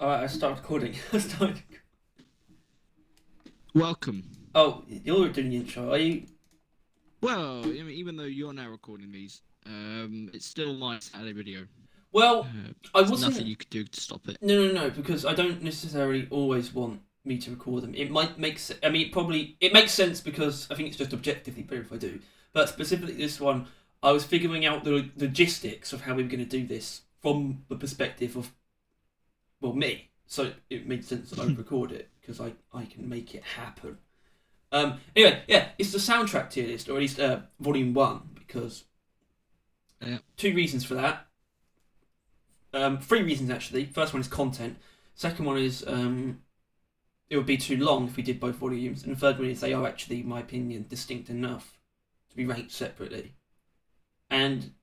Alright, I started recording. I started... Welcome. Oh, you're doing the intro, are you? Well, I mean, even though you're now recording these, it's still my Saturday video. Well, I There's wasn't... nothing you could do to stop it. No, because I don't necessarily always want me to record them. It might make sense. I mean, it makes sense because I think it's just objectively better if I do. But specifically this one, I was figuring out the logistics of how we were going to do this from the perspective of, well, me. So it made sense that I would record it because I can make it happen. Anyway, yeah, it's the soundtrack tier list, or at least volume 1, because two reasons for that. Three reasons actually. First one is content. Second one is it would be too long if we did both volumes, and the third one is they are actually, in my opinion, distinct enough to be ranked separately. And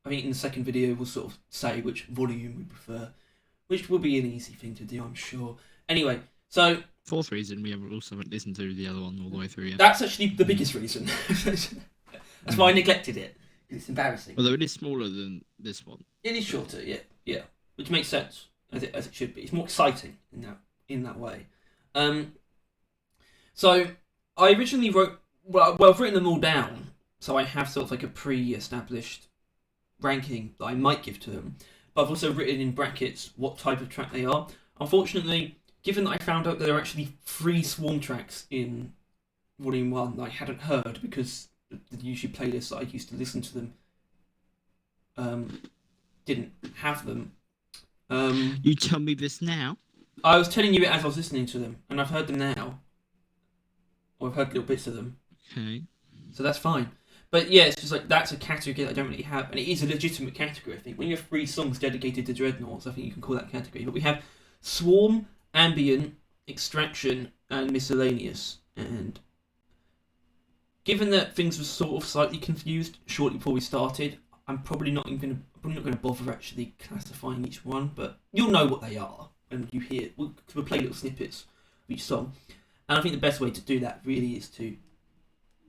I think in the second video we'll sort of say which volume we prefer, which will be an easy thing to do, I'm sure. Anyway, so fourth reason, we also haven't listened to the other one all the way through yet. That's actually the biggest reason. That's why I neglected it. It's embarrassing. Although it is smaller than this one. It is shorter, yeah, which makes sense as it should be. It's more exciting in that way. So I originally wrote I've written them all down, so I have sort of like a pre-established ranking that I might give to them. But I've also written in brackets what type of track they are. Unfortunately, given that I found out that there are actually 3 Swarm tracks in Volume 1 that I hadn't heard because the YouTube playlist that I used to listen to them didn't have them. You tell me this now? I was telling you it as I was listening to them, and I've heard them now. Or I've heard little bits of them. Okay. So that's fine. But yeah, it's just like that's a category that I don't really have, and it is a legitimate category, I think. When you have 3 songs dedicated to Dreadnoughts, I think you can call that category. But we have Swarm, Ambient, Extraction, and Miscellaneous. And given that things were sort of slightly confused shortly before we started, I'm probably not going to bother actually classifying each one, but you'll know what they are when you hear. We'll play little snippets of each song, and I think the best way to do that really is to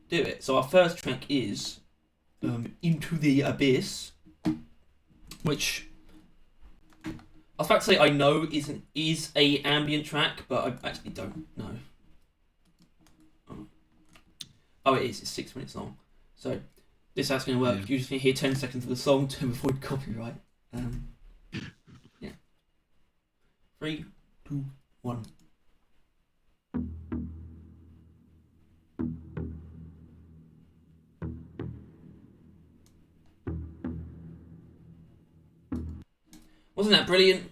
do it. So our first track is Into the Abyss, which I was about to say I know is a ambient track, but I actually don't know. Oh, it is. It's 6 minutes long. So this is how it's going to work. Yeah. You just hear 10 seconds of the song to avoid copyright. Yeah. 3, 2, 1. Wasn't that brilliant?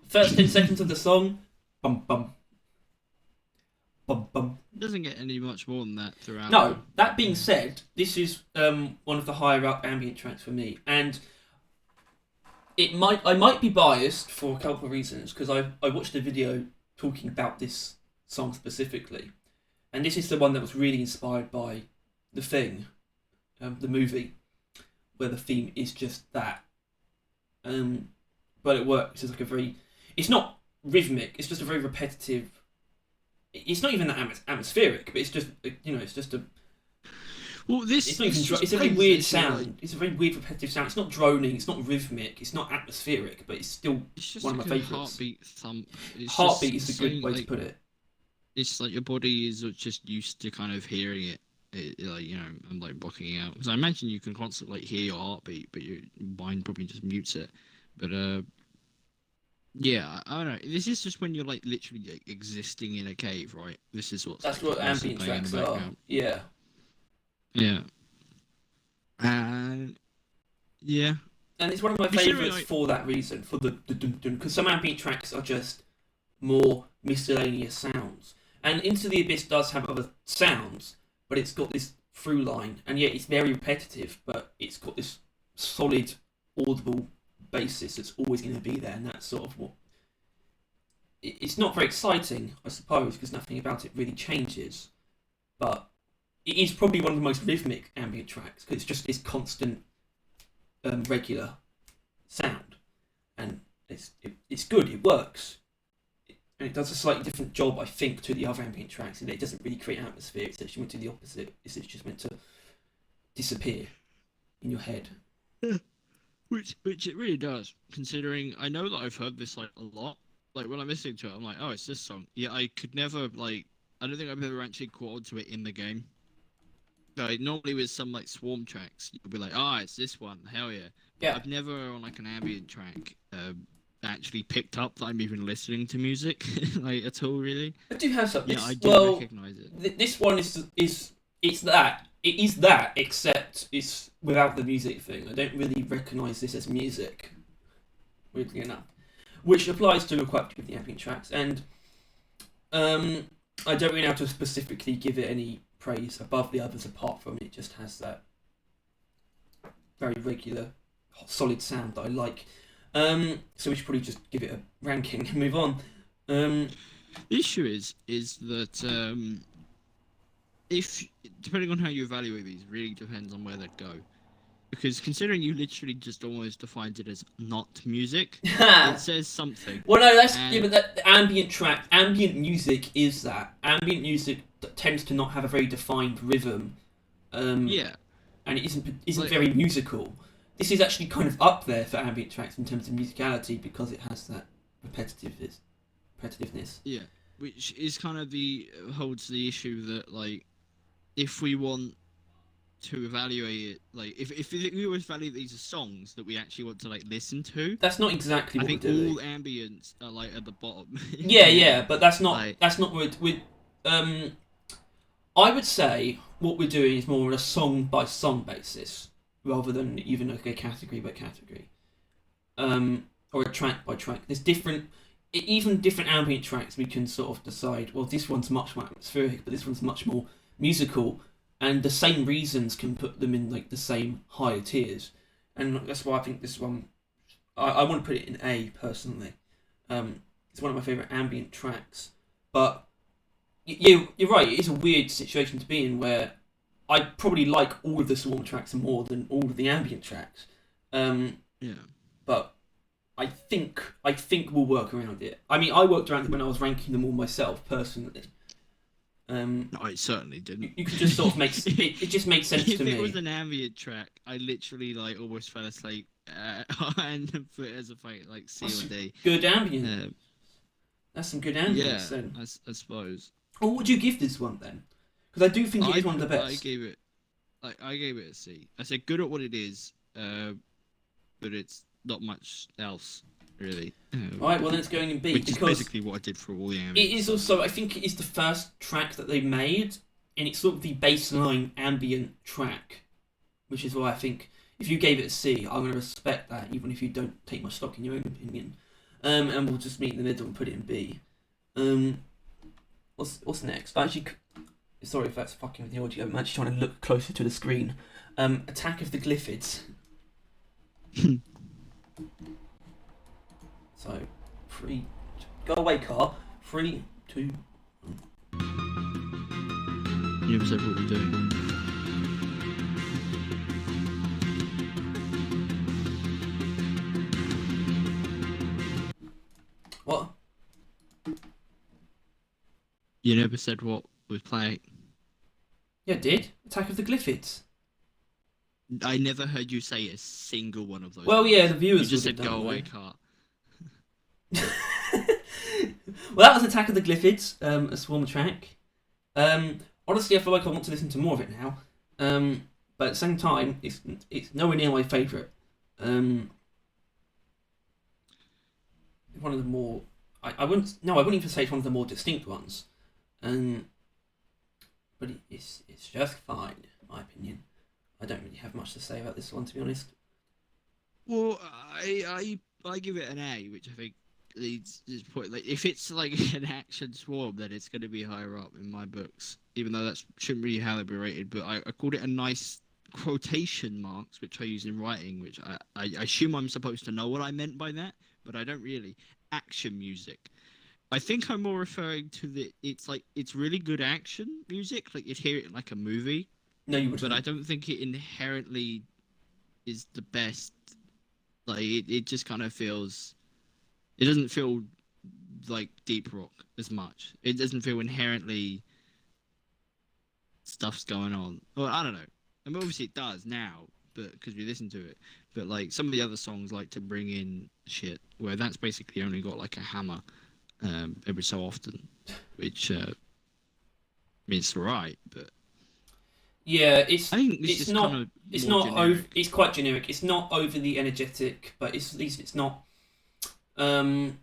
First 10 seconds of the song, bum bum. Bum bum. It doesn't get any much more than that throughout. No, that being said, this is one of the higher up ambient tracks for me, and I might be biased for a couple of reasons, because I watched a video talking about this song specifically, and this is the one that was really inspired by The Thing, the movie, where the theme is just that. But it works. It's like it's not rhythmic. It's just a very repetitive. It's not even that atmospheric, but it's just it's just a. Well, it's not even. It's a very weird sound. It's a very weird repetitive sound. It's not droning. It's not rhythmic. It's not atmospheric, but it's still one of my favourites. Heartbeat is a good way to put it. It's like your body is just used to kind of hearing it. And like blocking out. Because I imagine you can constantly hear your heartbeat, but your mind probably just mutes it. But yeah, I don't know. This is just when you're like literally existing in a cave, right? This is that's what ambient tracks are. Yeah. Yeah. And yeah. And it's one of my favourites for that reason, for the dun dun, because some ambient tracks are just more miscellaneous sounds, and Into the Abyss does have other sounds. But it's got this through line, and yet it's very repetitive, but it's got this solid, audible basis that's always going to be there, and that's sort of what... It's not very exciting, I suppose, because nothing about it really changes, but it is probably one of the most rhythmic ambient tracks, because it's just this constant, regular sound, and it's good, it works. And it does a slightly different job, I think, to the other ambient tracks, and it doesn't really create atmosphere. It's actually meant to do the opposite. It's just meant to disappear in your head. Which it really does, considering I know that I've heard this like a lot. Like when I'm listening to it, I'm like, oh, it's this song. Yeah, I could never like. I don't think I've ever actually caught on to it in the game. Like normally with some like Swarm tracks, you'll be like, oh, it's this one, hell yeah. But Yeah, I've never on like an ambient track actually picked up that I'm even listening to music like at all really. I do have some. Yeah, I This do well, recognize it. this one is it's that it is that except it's without the music thing. I don't really recognise this as music, weirdly enough, which applies to quite a few of the ambient tracks. And I don't really know how to specifically give it any praise above the others. Apart from it just has that very regular, solid sound that I like. So we should probably just give it a ranking and move on. The issue is that if depending on how you evaluate these, really depends on where they go. Because considering you literally just almost defined it as not music, it says something. Well, no, that's And yeah, but that the ambient music is that ambient music tends to not have a very defined rhythm, yeah, and it isn't like very musical. This is actually kind of up there for ambient tracks in terms of musicality because it has that repetitiveness. yeah, which is kind of the holds the issue that like if we want to evaluate it, like if we always value these as songs that we actually want to like listen to, That's not exactly I what we're think doing. all ambients are like at the bottom. Yeah, You know? yeah, but that's not Like what I would say what we're doing is more on a song by song basis rather than even like a category by category, or a track by track. There's even different ambient tracks. We can sort of decide. Well, this one's much more atmospheric, but this one's much more musical, and the same reasons can put them in like the same higher tiers, and that's why I think this one. I want to put it in A personally. It's one of my favorite ambient tracks, but you're right. It is a weird situation to be in where I probably like all of the Swarm tracks more than all of the ambient tracks. yeah. But I think we'll work around it. I mean, I worked around it when I was ranking them all myself personally. No, I certainly You, didn't. you could just sort of make it just made sense If to it was me. an ambient track, I literally like almost fell asleep and put it as a fight like C That's or D. good ambient. Uh, That's some good yeah, ambience then. I suppose. Or what would you give this one then? Because I do think it is one of the I best. gave it I gave it a C. I said good at what it is, but it's not much else really. Right, well then it's going in B Which is because basically what I did for all the it ambient is stuff. also, I think it is the first track that they made, and it's sort of the baseline ambient track, which is why I think if you gave it a C, I'm going to respect that, even if you don't take my stock in your own opinion. And we'll just meet in the middle and put it in B. What's next? Actually, sorry if that's fucking with the audio. I'm actually trying to look closer to the screen. Attack of the Glyphids. So, go away, car. 3, 2. You ever said what we're doing? What? You never said what we're playing. Yeah, I did. Attack of the Glyphids. I never heard you say a single one of those. Well, yeah, the You viewers just would said have go done, away, though. cart. Well, that was Attack of the Glyphids, a Swarm track. Honestly, I feel like I want to listen to more of it now. But at the same time, it's nowhere near my favourite. One of the more, I wouldn't even say it's one of the more distinct ones. But it's just fine, in my opinion. I don't really have much to say about this one, to be honest. Well, I give it an A, which I think leads this point. Like, if it's like an action swarm, then it's going to be higher up in my books. Even though that shouldn't really how they'd be rated, but I called it a nice quotation marks, which I use in writing, which I assume I'm supposed to know what I meant by that, but I don't really. Action music. I think I'm more referring to it's really good action music, like you'd hear it in like a movie, No, you but wouldn't. I don't think it inherently is the best. Like it just kind of feels. It doesn't feel like deep rock as much. It doesn't feel inherently stuff's going on. Well, I don't know. I mean, obviously it does now, but because we listen to it. But like some of the other songs like to bring in shit where that's basically only got like a hammer every so often, which I mean it's alright, but Yeah, I think it's it's just kind not of it's more not over, generic. it's quite generic. It's not overly energetic, but it's at least it's not. Um,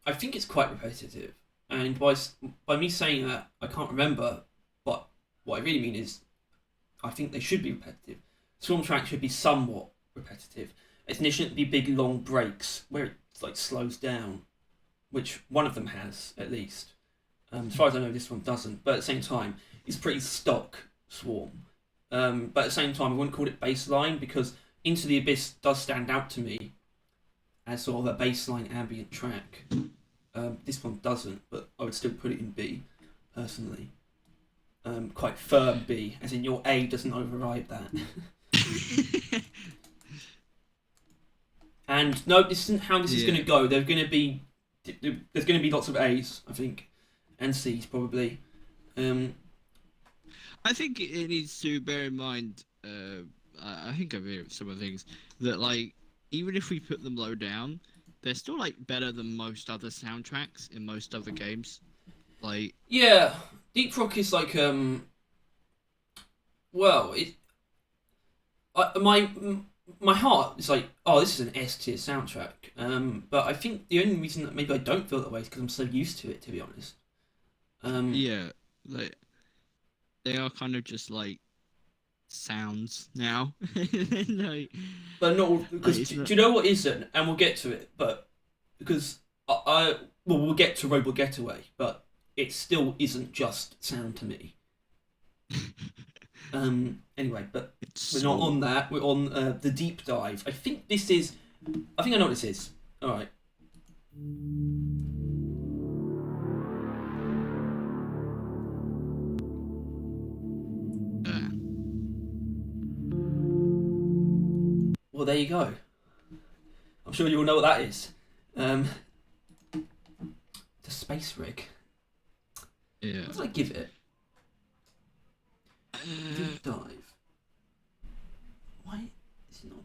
I think it's quite repetitive, and by me saying that, I can't remember. But what I really mean is, I think they should be repetitive. Swarm tracks should be somewhat repetitive. There shouldn't be big long breaks where it like slows down, which one of them has at least. As far as I know, this one doesn't. But at the same time, it's pretty stock Swarm. But at the same time, I wouldn't call it bassline because Into the Abyss does stand out to me as sort of a bassline ambient track. This one doesn't, but I would still put it in B, personally. Quite firm B, as in your A doesn't override that. And no, this isn't how this is going to go. There's going to be lots of A's, I think, and C's probably. I think it needs to bear in mind. I think I've heard some of the things that like even if we put them low down, they're still like better than most other soundtracks in most other games. Like Yeah, Deep Rock is like well, my heart is like, oh, this is an S tier soundtrack. But I think the only reason that maybe I don't feel that way is because I'm so used to it, to be honest. yeah, like they are kind of just like sounds now. like, But not because like, do you know what isn't? And we'll get to it, but because we'll get to Robot Getaway, but it still isn't just sound to me. Anyway, but we're not on that. We're on the deep dive. I think I know what this is. All right. Well, there you go. I'm sure you all know what that is. The space rig. yeah. What did I give it? Deep dive. Why is it not?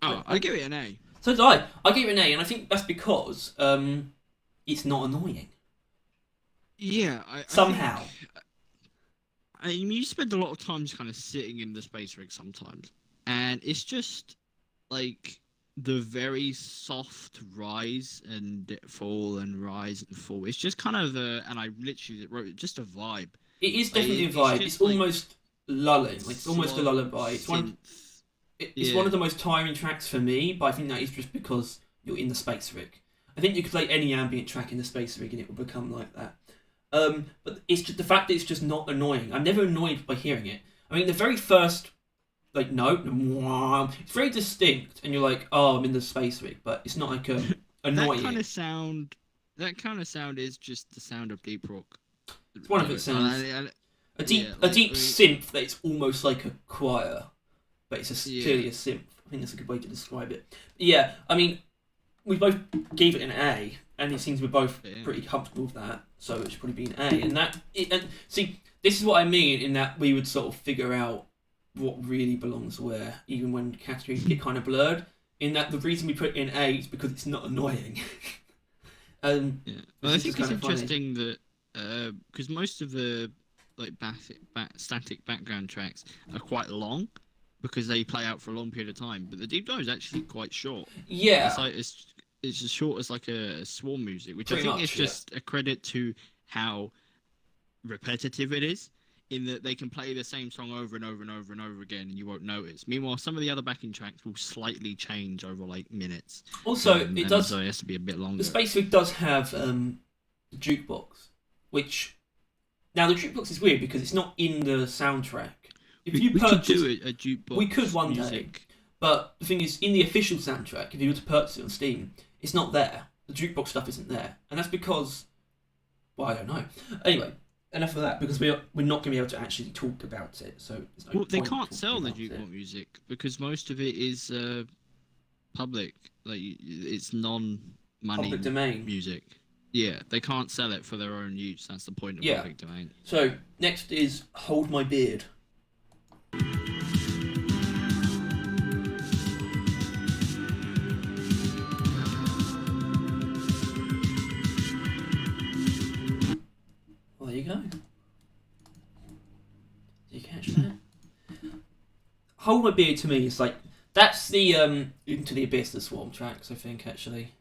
Oh, I give it an A. So did I. I gave it an A, and I think that's because it's not annoying. Yeah, Somehow. I mean, you spend a lot of time just kind of sitting in the space rig sometimes, and it's just like the very soft rise and fall and rise and fall. It's just kind of and I literally wrote it, just a vibe. It is definitely a It's vibe. just It's like almost lulling. Like it's almost a slow lullaby. It's synth. one of the most tiring tracks for me, but I think that is just because you're in the space rig. I think you could play any ambient track in the space rig and it will become like that. But it's just the fact that it's just not annoying. I'm never annoyed by hearing it. I mean, the very first like note, it's very distinct, and you're like, oh, I'm in the space rig, but it's not like annoying. That kind of sound is just the sound of deep rock. It's one of its sounds. A deep synth that it's almost like a choir, but it's clearly a synth. I think that's a good way to describe it. But yeah, I mean, we both gave it an A, and it seems we're both pretty comfortable with that, so it should probably be an A. And see, this is what I mean in that we would sort of figure out what really belongs where, even when categories get kind of blurred. In that the reason we put it in A is because it's not annoying. Well, I think it's funny. interesting that because most of the like static background tracks are quite long because they play out for a long period of time, but the deep dive is actually quite short. Yeah, it's like it's as short as like a swarm music, which pretty I think much, is just a credit to how repetitive it is. In that they can play the same song over and over and over and over again, and you won't notice. Meanwhile, some of the other backing tracks will slightly change over like minutes. Also, it does. So it has to be a bit longer. The Space Rig does have the jukebox, which now the jukebox is weird because it's not in the soundtrack. If we could do a jukebox. We could one music. day, but the thing is, in the official soundtrack, if you were to purchase it on Steam, it's not there. The jukebox stuff isn't there, and that's because, well, I don't know. Anyway. Enough of that, because we're not going to be able to actually talk about it. So well, they can't sell the jukebox music because most of it is public. Like it's non-money public domain music. Yeah, they can't sell it for their own use. That's the point of public domain. So next is Hold My Beard. you go. Did you catch that? Hold My Beer to me is like, that's the Into the Abyss, the Swarm tracks, I think, actually.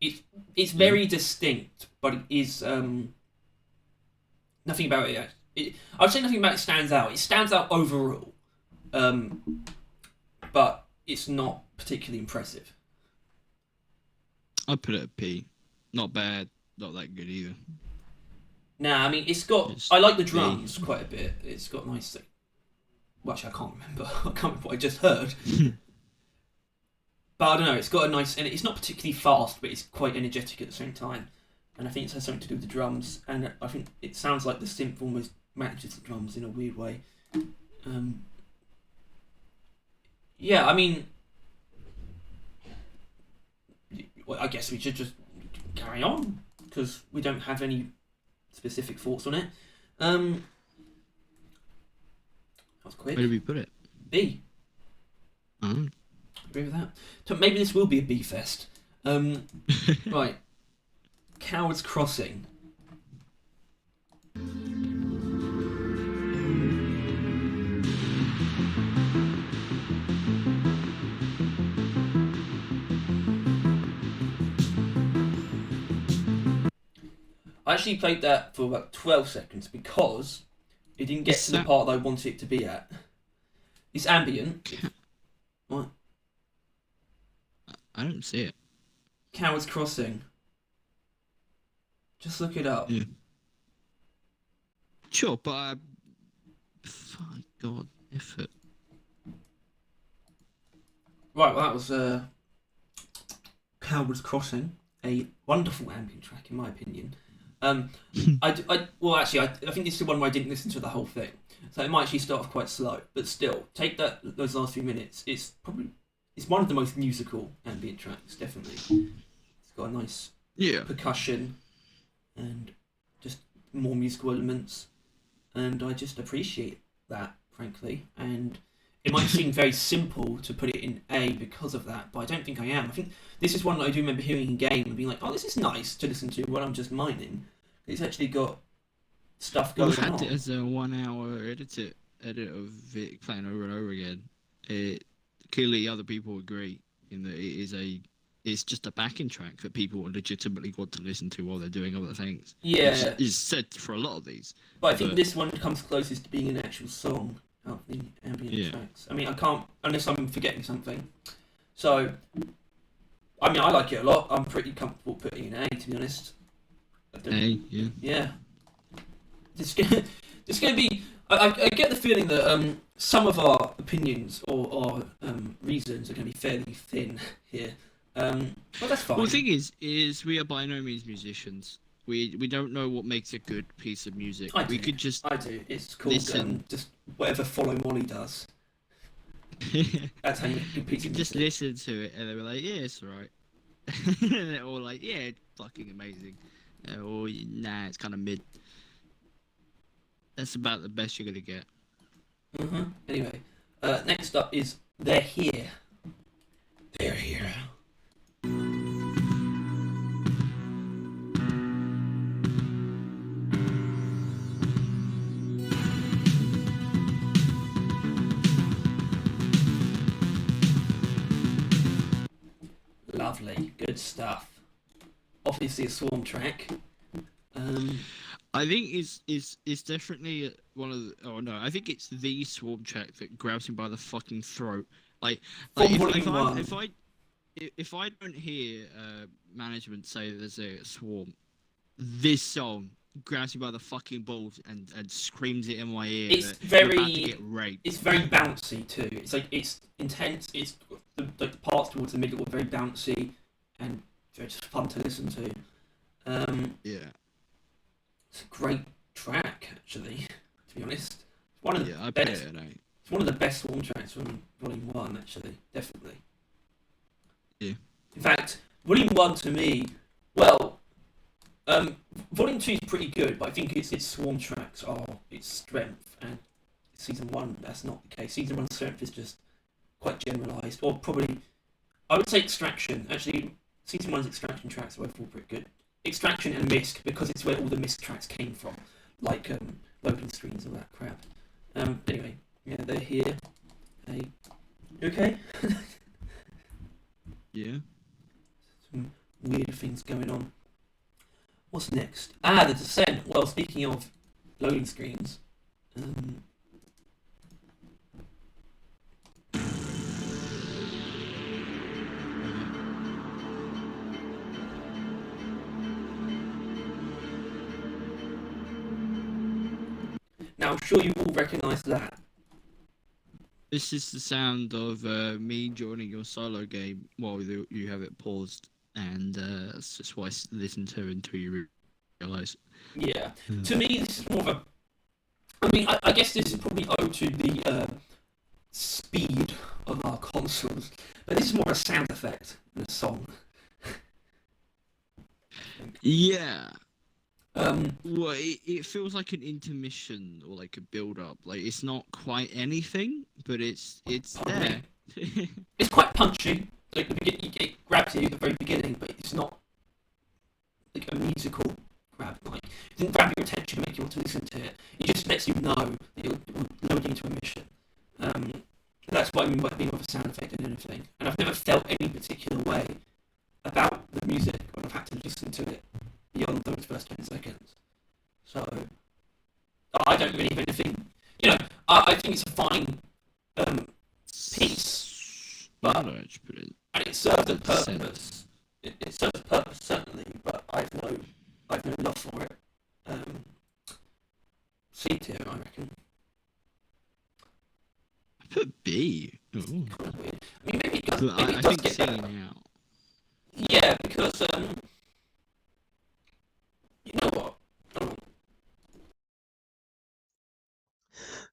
It's very distinct, but it is nothing about it. I would say nothing about it stands out. It stands out overall, but it's not particularly impressive. I'd put it at P. Not bad, not that good either. Nah, I mean it's got. I like the drums quite a bit. It's got nice. Well, actually, I can't remember. I can't remember what I just heard. But I don't know. It's got a nice, and it's not particularly fast, but it's quite energetic at the same time. And I think it has something to do with the drums. And I think it sounds like the synth almost matches the drums in a weird way. Yeah, I mean, well, I guess we should just carry on because we don't have any specific thoughts on it. That was quick. Where did we put it? B. Oh. Agree with that. So maybe this will be a B fest. Right. Cowards Crossing. I actually played that for about 12 seconds because it didn't get to the part that I wanted it to be at. It's ambient. What? I don't see it. Cowards Crossing. Just look it up. Yeah. Sure, but my God, effort. Right, well that was Cowards Crossing, a wonderful ambient track in my opinion. I think this is the one where I didn't listen to the whole thing, so it might actually start off quite slow, but still, take those last few minutes. It's one of the most musical ambient tracks, definitely. It's got a nice percussion and just more musical elements, and I just appreciate that, frankly. And it might seem very simple to put it in A because of that, but I don't think I am. I think this is one that I do remember hearing in game and being like, oh, this is nice to listen to when I'm just mining. It's actually got stuff going on. I had it as a 1 hour edit of it playing over and over again. Clearly other people agree in that it's just a backing track that people legitimately want to listen to while they're doing other things. Yeah. It's said for a lot of these. But I think this one comes closest to being an actual song out of the ambient tracks. I mean, I can't, unless I'm forgetting something. So, I mean, I like it a lot. I'm pretty comfortable putting it in A, to be honest. A, yeah. Yeah. It's going to be... I get the feeling that some of our opinions or reasons are going to be fairly thin here. But that's fine. Well, the thing is we are by no means musicians. We don't know what makes a good piece of music. I do. It's called just whatever Follow Molly does. That's how you make a good piece of music. Just listen to it and they were like, yeah, it's alright. And they're all like, yeah, it's fucking amazing. Or nah, it's kind of mid. That's about the best you're gonna get. Anyway, next up is They're Here. They're Here. Lovely, good stuff. Obviously a Swarm track. I think it's definitely one of the, I think it's the Swarm track that grabs me by the fucking throat. If I don't hear management say there's a Swarm, this song grabs me by the fucking balls and screams it in my ear. It's you're about to get raped. It's very bouncy too. It's like it's intense. It's the parts towards the middle are very bouncy and very just fun to listen to. Yeah. It's a great track, actually. To be honest, it's one of the I best. bet it. It's one of the best Swarm tracks from Volume 1, actually, definitely. Yeah. In fact, Volume 1 to me, well, Volume 2 is pretty good, but I think its Swarm tracks are its strength, and Season 1, that's not the case. Season 1's strength is just quite generalised, or probably, I would say Extraction. Actually, Season 1's Extraction tracks are overall pretty good. extraction and misc because it's where all the misc tracks came from, like loading screens and all that crap. Anyway, yeah, they're here. Hey, you okay? Yeah. Some weird things going on. What's next? Ah, the descent. Well, speaking of loading screens, now I'm sure you all recognise that. This is the sound of me joining your solo game while you have it paused, and that's just why I listen to it until you realise. Yeah. To me, this is more of a. I mean, I guess this is probably owed to the speed of our consoles, but this is more a sound effect than a song. Yeah. Um, Well, it feels like an intermission or like a build up. Like it's not quite anything, but it's there. it's quite punchy. Like it grabs you at the very beginning, but it's not like a musical grab. Like it didn't grab your attention and make you want to listen to it. It just lets you know that you're loading into a mission. That's what I mean by being more of a sound effect than anything. And I've never felt any particular way about the music when I've had to listen to it beyond those first 10 seconds. So I don't really have anything. You know, I think it's a fine piece, but and it serves a purpose. It serves a purpose certainly, but I've no love for it. C tier, I reckon. I put B. Ooh. Kind of weird. I mean, maybe it does. But Maybe I it does think get C better. now. Yeah, because you know what?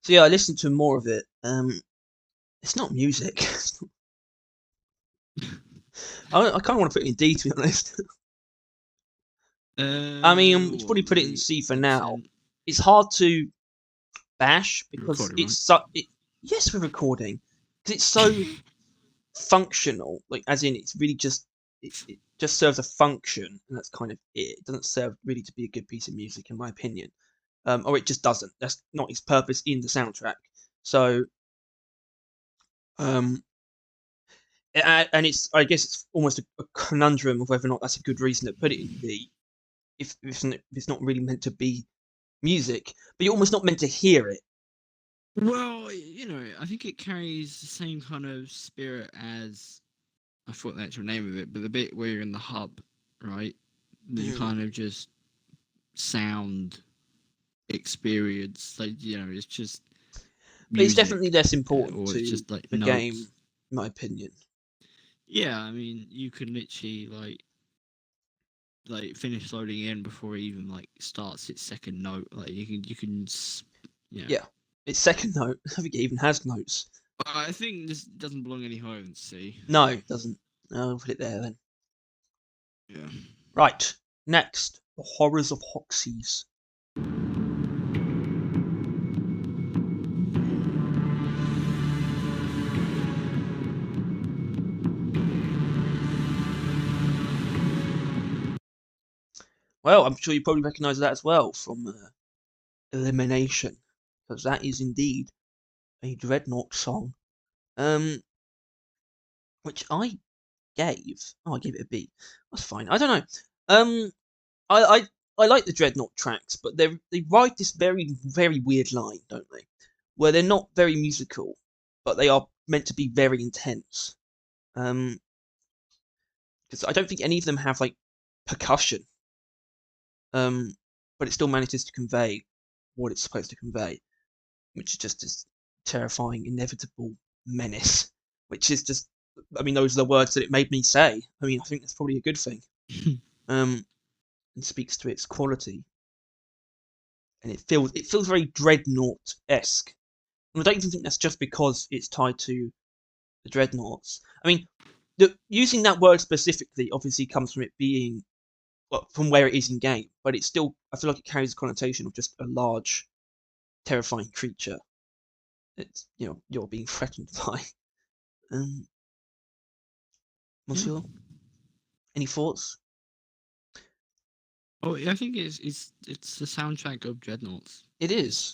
So yeah, I listened to more of it. It's not music. I kind of want to put it in D, to be honest. I mean, it's probably put it in C for now. It's hard to bash because it's so. Yes, we're recording because it's so functional. Like, as in, it's really just it just serves a function, and that's kind of it. It doesn't serve really to be a good piece of music, in my opinion. Or it just doesn't. That's not its purpose in the soundtrack. So, and I guess it's almost a conundrum of whether or not that's a good reason to put it in D. If it's not really meant to be music, but you're almost not meant to hear it. Well, you know, I think it carries the same kind of spirit as I forgot the actual name of it, but the bit where you're in the hub, right? The kind of just sound experience, like you know, it's just. But it's definitely less important to just like the notes. game, in my opinion. Yeah, I mean, you can literally like finish loading in before it even like starts its second note. Like you can, you know. Yeah, its second note. I think it even has notes. I think this doesn't belong any higher than C. No, it doesn't. I'll put it there then. Yeah. Right. Next, the horrors of Hoxie's. Well, I'm sure you probably recognise that as well from Elimination, because that is indeed a Dreadnought song. Which I gave. Oh, I gave it a B. That's fine. I don't know. I like the Dreadnought tracks, but they ride this very weird line, don't they? Where they're not very musical, but they are meant to be very intense. Because I don't think any of them have like percussion. But it still manages to convey what it's supposed to convey, which is just this terrifying, inevitable menace. Which is just, I mean, those are the words that it made me say. I mean, I think that's probably a good thing. And speaks to its quality, and it feels very Dreadnought-esque. And I don't even think that's just because it's tied to the Dreadnoughts. I mean, using that word specifically obviously comes from it being, well, from where it is in game, but it's still, I feel like it carries a connotation of just a large, terrifying creature. It's, you know, you're being threatened by. Monsieur, any thoughts? Oh, I think it's the soundtrack of Dreadnoughts. It is.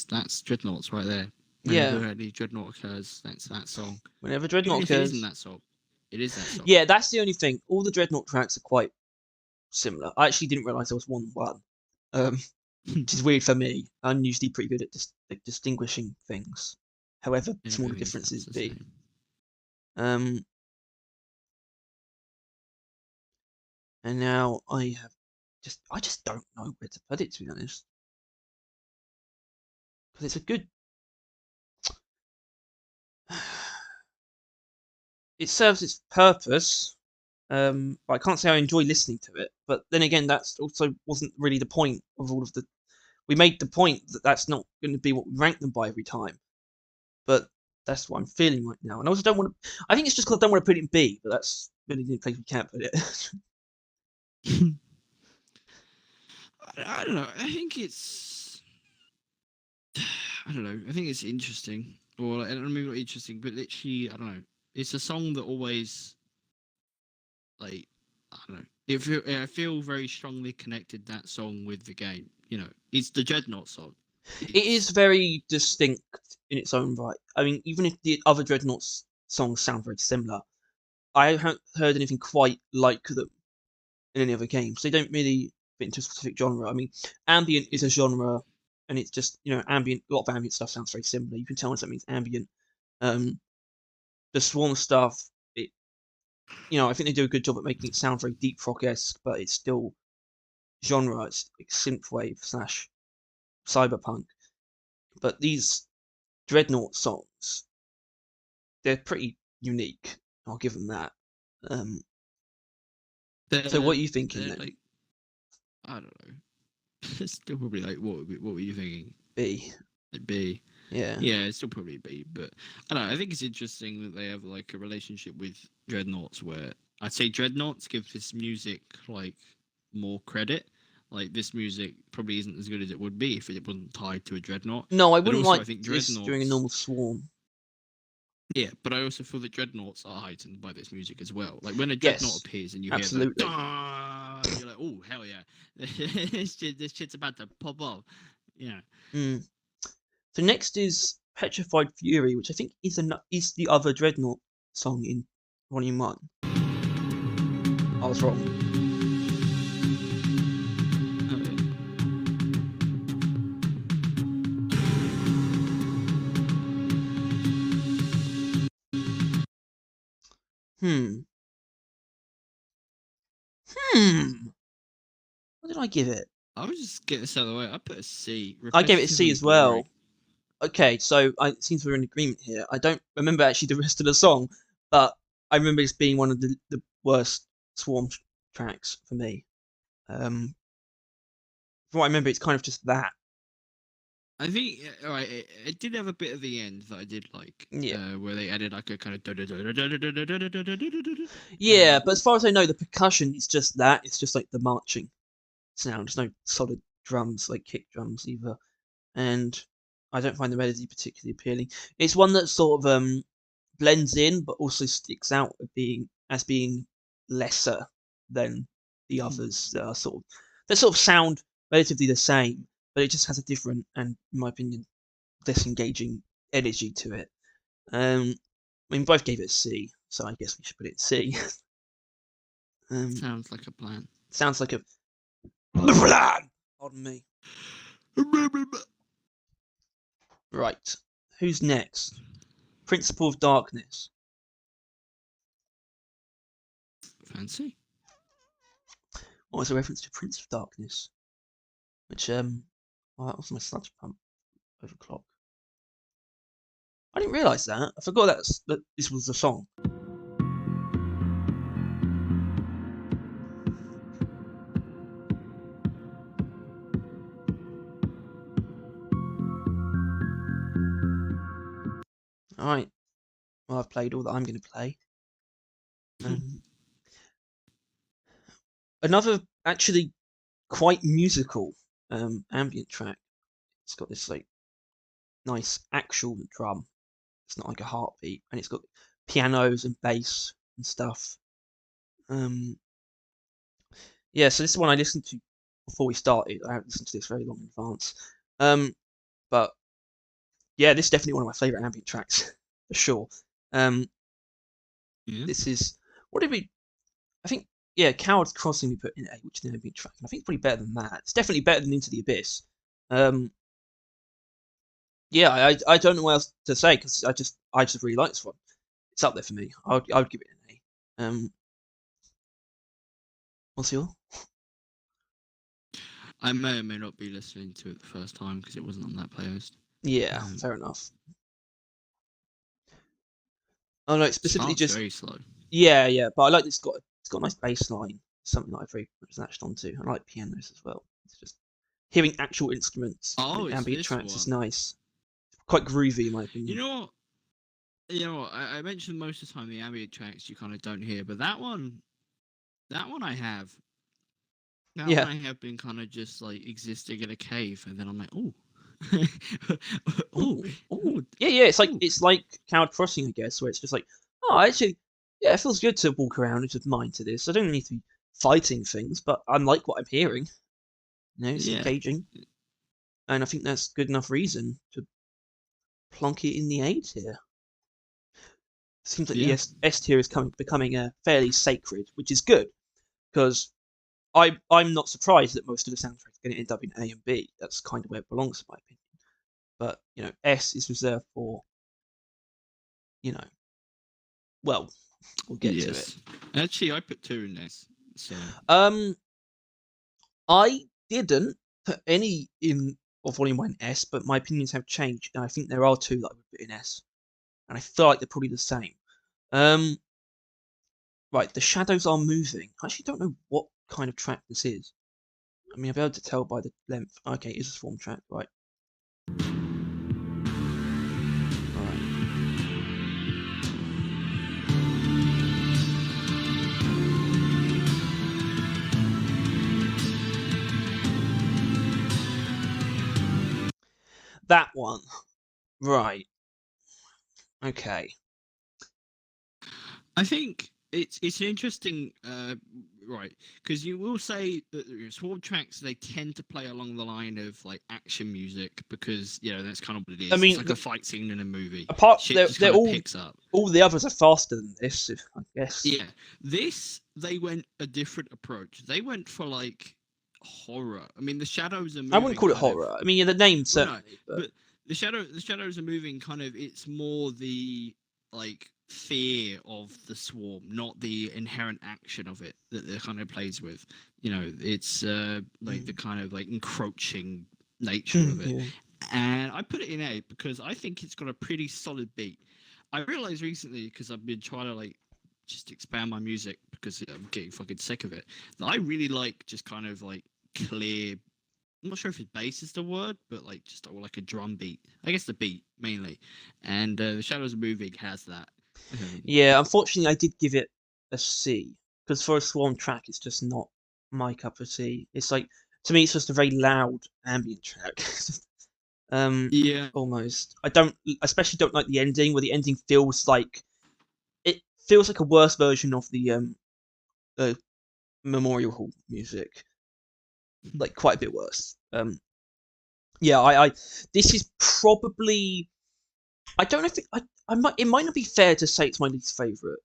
That's Dreadnoughts right there. Yeah. Whenever any Dreadnought occurs, that's that song. Whenever Even Dreadnought if it isn't occurs. that song, it is that song. Yeah, that's the only thing. All the Dreadnought tracks are quite similar. I actually didn't realise there was one. Which is weird for me. I'm usually pretty good at distinguishing things, however small the Everything sounds differences the be. same. Um, and now I just don't know where to put it, to be honest, because it's a good. It serves its purpose. But I can't say I enjoy listening to it. But then again, that's also wasn't really the point of all of the. We made the point that that's not going to be what we rank them by every time. But that's what I'm feeling right now, and I also don't want to. I think it's just because I don't want to put it in B, but that's really the only place we can't put it. I don't know. I think it's. I don't know. I think it's interesting. Or I don't mean not interesting, but literally, I don't know. It's a song that always, like, I don't know. I feel very strongly connected that song with the game. You know, it's the Dreadnought song. It is very distinct in its own right. I mean, even if the other Dreadnoughts songs sound very similar, I haven't heard anything quite like them in any other games. They don't really fit into a specific genre. I mean, ambient is a genre, and it's just ambient. A lot of ambient stuff sounds very similar. You can tell when something's ambient. The Swarm stuff, I think they do a good job at making it sound very deep rock-esque, but it's still genre. It's like synthwave slash cyberpunk. But these Dreadnought songs, they're pretty unique. I'll give them that. So what are you thinking then? Like, I don't know. It's still probably like what were you thinking? B. Like B. Yeah. Yeah, it's still probably B, but I don't know. I think it's interesting that they have like a relationship with Dreadnoughts where I'd say Dreadnoughts give this music like more credit. Like this music probably isn't as good as it would be if it wasn't tied to a Dreadnought. No, I But wouldn't also, like I think this during a normal Dreadnoughts. Swarm. Yeah, but I also feel that Dreadnoughts are heightened by this music as well. Like when a Dreadnought Yes, appears and you hear the absolutely. you're like, oh hell yeah, this shit's about to pop off. Yeah. Mm. So next is Petrified Fury, which I think is the other Dreadnought song in Volume 1. I was wrong. Hmm. What did I give it? I was just getting this out of the way. I put a C. I gave it a C Repetitively as boring. well. Okay, so it seems we're in agreement here. I don't remember actually the rest of the song, but I remember this being one of the worst Swarm tracks for me. From what I remember, it's kind of just that. I think alright. It did have a bit of the end that I did like. Yeah. Where they added like a kind of. Yeah, but as far as I know, the percussion is just that. It's just like the marching sound. There's no solid drums, like kick drums either. And I don't find the melody particularly appealing. It's one that sort of blends in, but also sticks out as being lesser than the others that are sort of sound relatively the same, but it just has a different and, in my opinion, less engaging energy to it. I mean, both gave it a C, so I guess we should put it C. Sounds like a plan. Sounds like a plan. Pardon me. Right, who's next? Principle of Darkness. Fancy. What was a reference to Prince of Darkness? Which that was my sludge pump overclock. I didn't realise that. I forgot that this was the song. Alright. Well, I've played all that I'm going to play. Another actually quite musical ambient track. It's got this like nice actual drum. It's not like a heartbeat, and it's got pianos and bass and stuff. Yeah, so this is one I listened to before we started. I haven't listened to this very long in advance. But yeah, this is definitely one of my favourite ambient tracks for sure. Yeah. This is what did we? I think yeah, Coward's Crossing we put in A, which is the ambient track. And I think it's probably better than that. It's definitely better than Into the Abyss. Yeah, I don't know what else to say because I just really like this one. It's up there for me. I would give it an A. What's your? I may or may not be listening to it the first time because it wasn't on that playlist. Yeah, fair enough. Oh no, it's specifically Starts just very slow. yeah, but I like it's got a nice bass line, something that I've very much latched onto. I like pianos as well. It's just hearing actual instruments Oh, in it's ambient this tracks is one. nice. Quite groovy in my opinion. You know what? I mentioned most of the time the ambient tracks you kind of don't hear, but that one I have. That one Yeah. I have been kind of just like existing in a cave, and then I'm like, oh, Ooh, ooh. Yeah. It's like Coward Crossing, I guess, where it's just like, oh, actually, yeah, it feels good to walk around and just mind to this. I don't need to be fighting things, but I like what I'm hearing. You know, it's yeah, engaging, and I think that's good enough reason to plonk it in the A tier. Seems like the yeah, S tier is becoming fairly sacred, which is good because I'm not surprised that most of the soundtracks are going to end up in A and B. That's kind of where it belongs, in my opinion. But you know, S is reserved for well, we'll get to it. yes. Actually, I put 2 in this, so I didn't put any in of Volume 1 S, but my opinions have changed, and I think there are 2 that I would put in S, and I feel like they're probably the same. Right, The Shadows Are Moving. I actually don't know what kind of track this is. I mean, I'll be able to tell by the length. Okay, it's a Swarm track, right. Alright. That one. Right. Okay. I think it's an interesting right, because you will say that swarm tracks they tend to play along the line of like action music because that's kind of what it I is. It's mean, like a fight scene in a movie. apart Shit just they're kind of picks up. all the others are faster than this, I guess. Yeah, this they went a different approach. They went for like horror. I mean, the shadows are I wouldn't moving call it kind of. horror. I mean, yeah, the name Well, no, certainly, but but the shadows are moving kind of. It's more the like fear of the swarm, not the inherent action of it that it kind of plays with. It's like the kind of like encroaching nature of it. yeah. And I put it in A because I think it's got a pretty solid beat. I realized recently because I've been trying to like just expand my music because I'm getting fucking sick of it. That I really like just kind of like clear. I'm not sure if bass is the word, but like just like a drum beat. I guess the beat mainly, and the Shadows of Moving has that. Yeah, unfortunately, I did give it a C because for a Swarm track, it's just not my cup of tea. It's like to me, it's just a very loud ambient track. um, Yeah, almost. I especially don't like the ending, where the ending feels like it feels like a worse version of the Memorial Hall music, like quite a bit worse. Yeah, I this is probably I don't know if it might not be fair to say it's my least favorite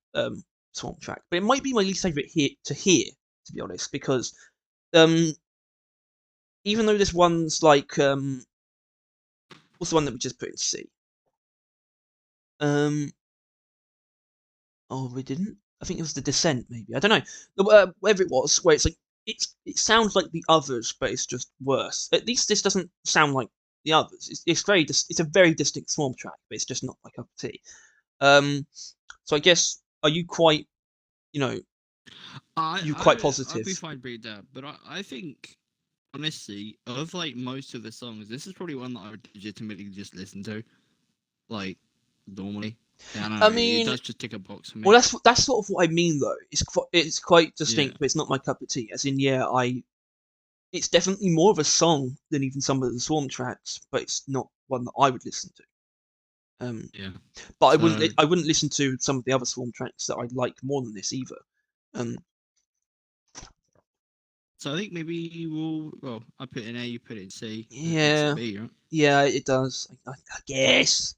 Swamp track, but it might be my least favorite to hear, to be honest, because um even though this one's like what's the one that we just put in C? Oh, we didn't. I think it was the Descent, maybe. I don't know. Whatever it was, where it's like it sounds like the others, but it's just worse. At least this doesn't sound like the others. It's a very distinct Swamp track, but it's just not my cup of tea. So I guess are you quite you know you quite I'd be positive? fine being that, but I think honestly of like most of the songs, this is probably one that I would legitimately just listen to, like normally. Yeah, I don't I know. It mean, does just tick a box for well, me. that's sort of what I mean though. It's quite Yeah. distinct, but it's not my cup of tea. As in, yeah, it's definitely more of a song than even some of the Swarm tracks, but it's not one that I would listen to. Yeah. But So I wouldn't listen to some of the other Swarm tracks that I like more than this either. Um, So I think maybe well, I put it in A, you put it in C. That makes Yeah, it B, right? yeah, it does. I guess.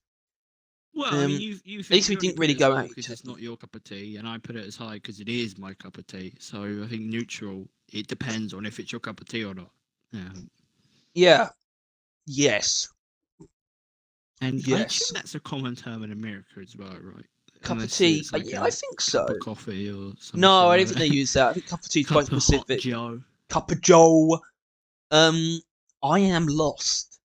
Well, I mean, Um, you at least we only didn't put really it as go low out because each it's other. not your cup of tea, and I put it as high because it is my cup of tea. So I think neutral. It depends on if it's your cup of tea or not. Yeah. Yes. And I assume Yes. that's a common term in America as well, right? Cup of Unless tea. it's like Yeah, I a think cup so. of coffee or some shit No, I don't like think they that. use that. I think cup of tea is quite Cup of hot specific. Joe. Cup of Joe. I am lost.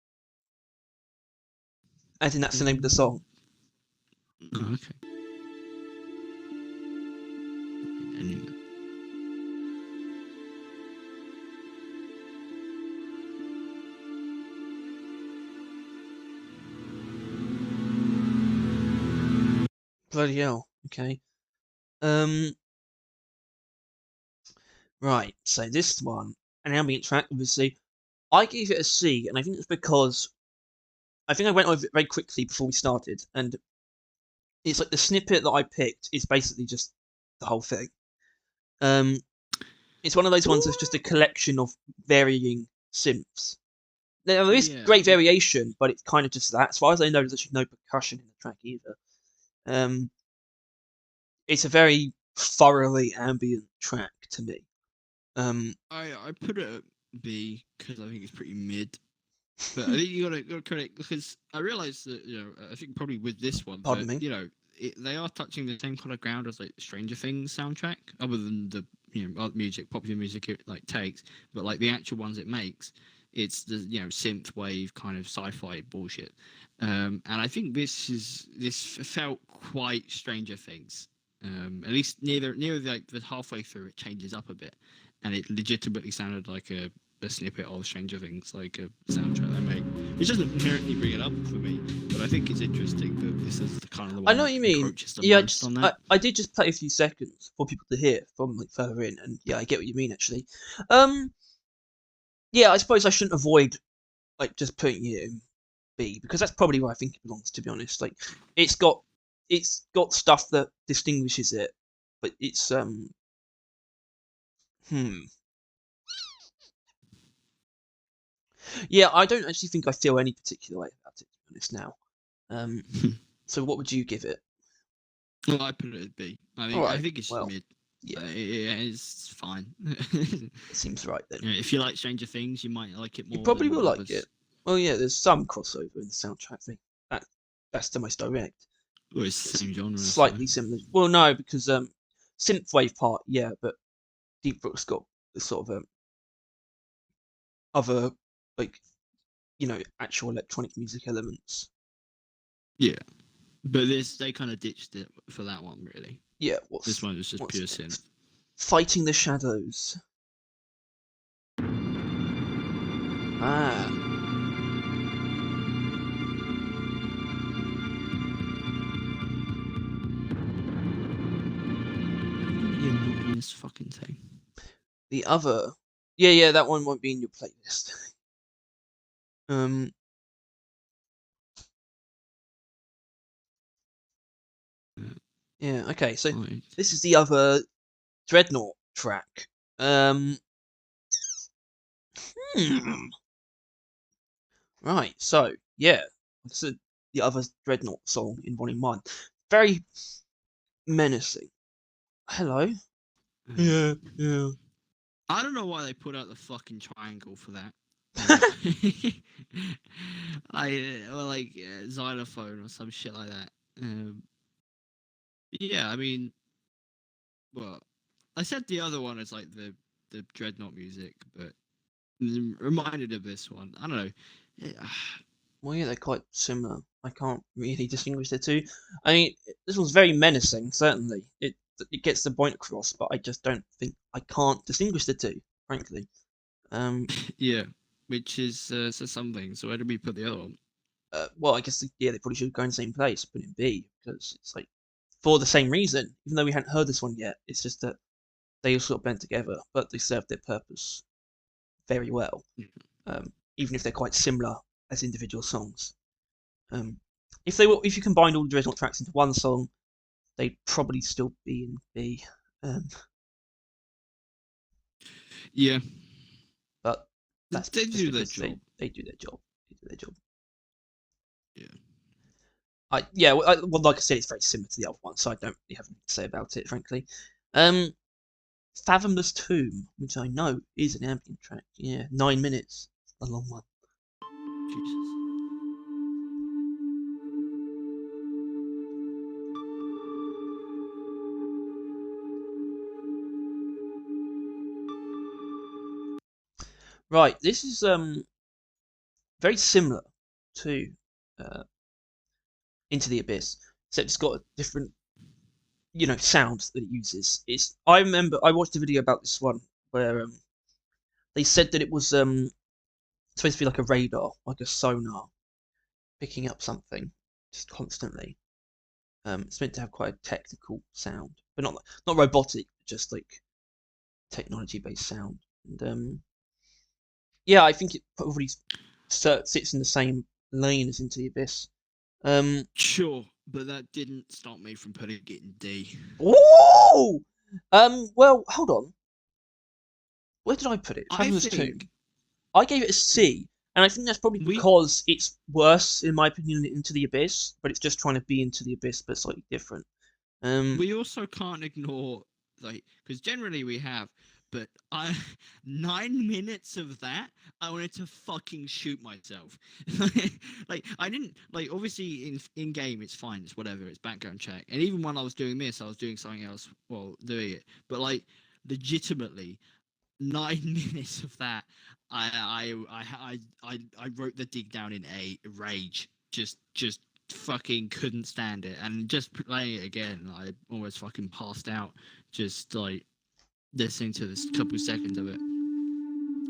As in, that's the name of the song. Oh, okay. Anyway. Bloody hell. Okay. Right. So this one, an ambient track, obviously, I gave it a C, and I think it's because I think I went over it very quickly before we started, and it's like the snippet that I picked is basically just the whole thing. It's one of those ones that's just a collection of varying synths. There is Yeah. great variation, but it's kind of just that. As far as I know, there's actually no percussion in the track either. It's a very thoroughly ambient track to me. I put it at B because I think it's pretty mid. But I think you gotta correct because I realized that I think probably with this one Pardon that me. they are touching the same kind of ground as like Stranger Things soundtrack, other than the art music, popular music it like takes, but like the actual ones it makes, it's the synth wave kind of sci-fi bullshit. And I think this felt quite Stranger Things. At least near like the halfway through it changes up a bit, and it legitimately sounded like a snippet of Stranger Things, like a soundtrack they make, which doesn't inherently bring it up for me, but I think it's interesting that this is the kind of the I one know that what you mean. encroaches the Yeah, most on that. I did just play a few seconds for people to hear from like further in, and yeah, I get what you mean actually. Yeah, I suppose I shouldn't avoid like just putting it in B because that's probably where I think it belongs. To be honest, like it's got stuff that distinguishes it, but it's hmm. Yeah, I don't actually think I feel any particular way about it. To be honest, now. So what would you give it? Well, I put it at B. All I right. think it's Well, mid. yeah, It's fine. it seems right then. If you like Stranger Things, you might like it You more probably will than like others. it. Well, yeah, there's some crossover in the soundtrack thing. That's the most direct. Well, it's the It's same genre, so slightly similar. Well, no, because synthwave part, yeah, but Deep Brook's got the sort of other like actual electronic music elements. yeah. But they kind of ditched it for that one, really. Yeah, This one was just what's pure next? synth. Fighting the Shadows. Ah, You're not in this fucking thing. the other. Yeah, that one won't be in your playlist. um. Yeah. Okay. So Right. this is the other Dreadnought track. Um. Hmm. Right. So yeah, this is the other Dreadnought song in Volume 1. Very menacing. Hello. Yeah. Yeah. I don't know why they put out the fucking triangle for that. Or like xylophone or some shit like that. Yeah, I mean, well, I said the other one is like the Dreadnought music, but reminded of this one. I don't know. Well, yeah, they're quite similar. I can't really distinguish the two. I mean, this one's very menacing. Certainly, it gets the point across, but I just don't think I can't distinguish the two. Frankly. Yeah, which is something. So where did we put the other one? Well, I guess yeah, they probably should go in the same place, put in B because it's like for the same reason. Even though we hadn't heard this one yet, it's just that they all sort of blend together, but they serve their purpose very well. Even if they're quite similar as individual songs. If you combined all the Dreadnought tracks into one song, they'd probably still be in B. Yeah, that's They just do their because job. they do their job. They do their job. Yeah. Well, like I said, it's very similar to the other one, so I don't really have anything to say about it, frankly. Fathomless Tomb, which I know is an ambient track. Yeah, 9 minutes. A long one. Jesus. Right, this is very similar to Into the Abyss, except it's got a different, sound that it uses. I remember I watched a video about this one where they said that it was supposed to be like a radar, like a sonar, picking up something just constantly. It's meant to have quite a technical sound, but not robotic, just like technology-based sound. And yeah, I think it probably sits in the same lane as Into the Abyss. Sure, but that didn't stop me from putting it in D. Ooh! Well, hold on. Where did I put it? I Fathomless think Tomb. I gave it a C, and I think that's probably because it's worse, in my opinion, than Into the Abyss, but it's just trying to be Into the Abyss, but slightly different. we also can't ignore, like, because generally we have, but 9 minutes of that, I wanted to fucking shoot myself. Like, I didn't, like, obviously in game it's fine, it's whatever, it's background check, and even when I was doing this, I was doing something else while doing it, but like, legitimately, 9 minutes of that, I wrote the dig down in a rage, just fucking couldn't stand it, and just playing it again, I almost fucking passed out just like listening to this couple seconds of it.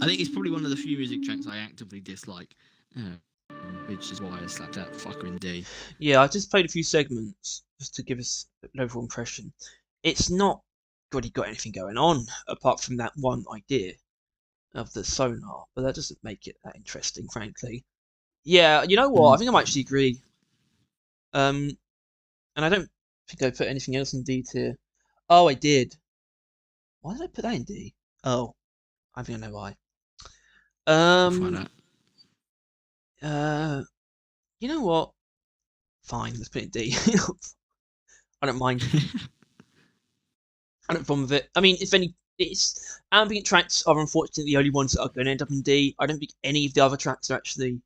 I think it's probably one of the few music tracks I actively dislike, which is why I slapped that fucker in D. Yeah, I just played a few segments just to give us an overall impression. It's not really got anything going on apart from that one idea of the sonar, but that doesn't make it that interesting, frankly. Yeah, you know what? I think I might actually agree. And I don't think I put anything else in D tier. Oh, I did. Why did I put that in D? Oh, I think I know why. We'll find out. You know what? Fine, let's put it in D. I don't mind. I don't have a problem with it. I mean, if any, it's ambient tracks are unfortunately the only ones that are going to end up in D. I don't think any of the other tracks actually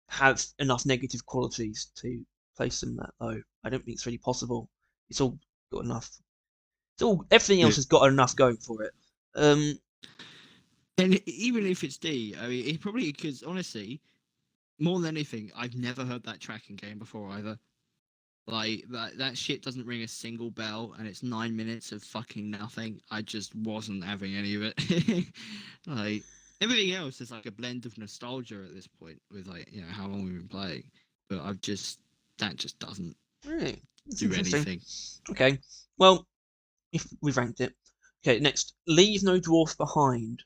have enough negative qualities to place them that low. I don't think it's really possible. It's all got enough. Everything else has got enough going for it. And even if it's D, I mean, it probably, because honestly, more than anything, I've never heard that track in game before either. Like, that shit doesn't ring a single bell, and it's 9 minutes of fucking nothing. I just wasn't having any of it. Like, everything else is like a blend of nostalgia at this point, with, like, you know, how long we've been playing. But that just doesn't Really? do anything. Okay, well, if we've ranked it. Okay, next, Leave No Dwarf Behind.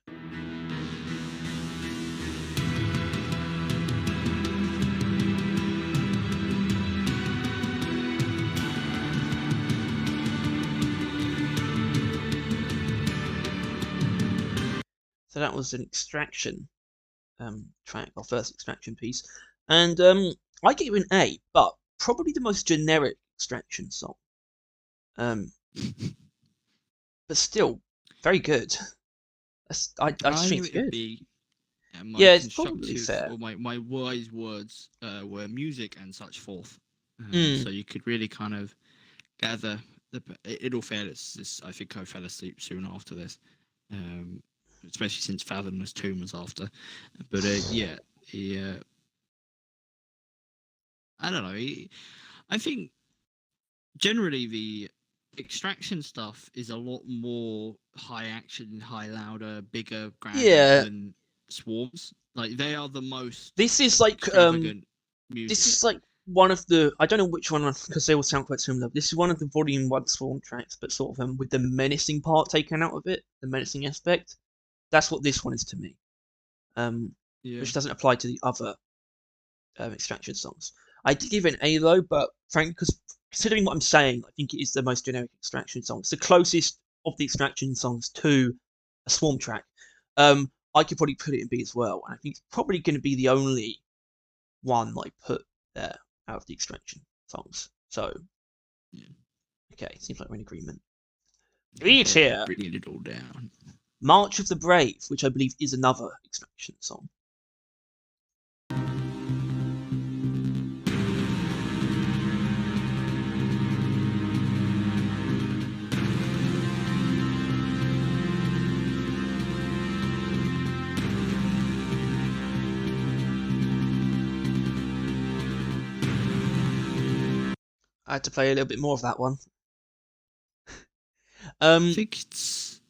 So that was an Extraction track, our first Extraction piece, and I gave it an A, but probably the most generic Extraction song. But still very good. I just think it's good. Yeah, it's probably fair. Or my wise words were music and such forth. Mm. So you could really kind of gather in all fairness, I think I fell asleep soon after this. Especially since Fathomless Tomb was after. But yeah, I don't know. I think generally the Extraction stuff is a lot more high action, high louder, bigger, grander than Swarms. Like, they are the most. This is like extravagant music. This is like one of the, I don't know which one because they all sound quite similar. This is one of the Volume 1 Swarm tracks, but sort of with the menacing part taken out of it, the menacing aspect. That's what this one is to me. Which doesn't apply to the other Extraction songs. I did give it an A though, but frankly, because considering what I'm saying, I think it is the most generic Extraction song. It's the closest of the Extraction songs to a Swarm track. I could probably put it in B as well, and I think it's probably going to be the only one I put there out of the Extraction songs. So, Yeah. okay, seems like we're in agreement. B tier, Bringing it all down. March of the Brave, which I believe is another Extraction song. I had to play a little bit more of that one. I think it's.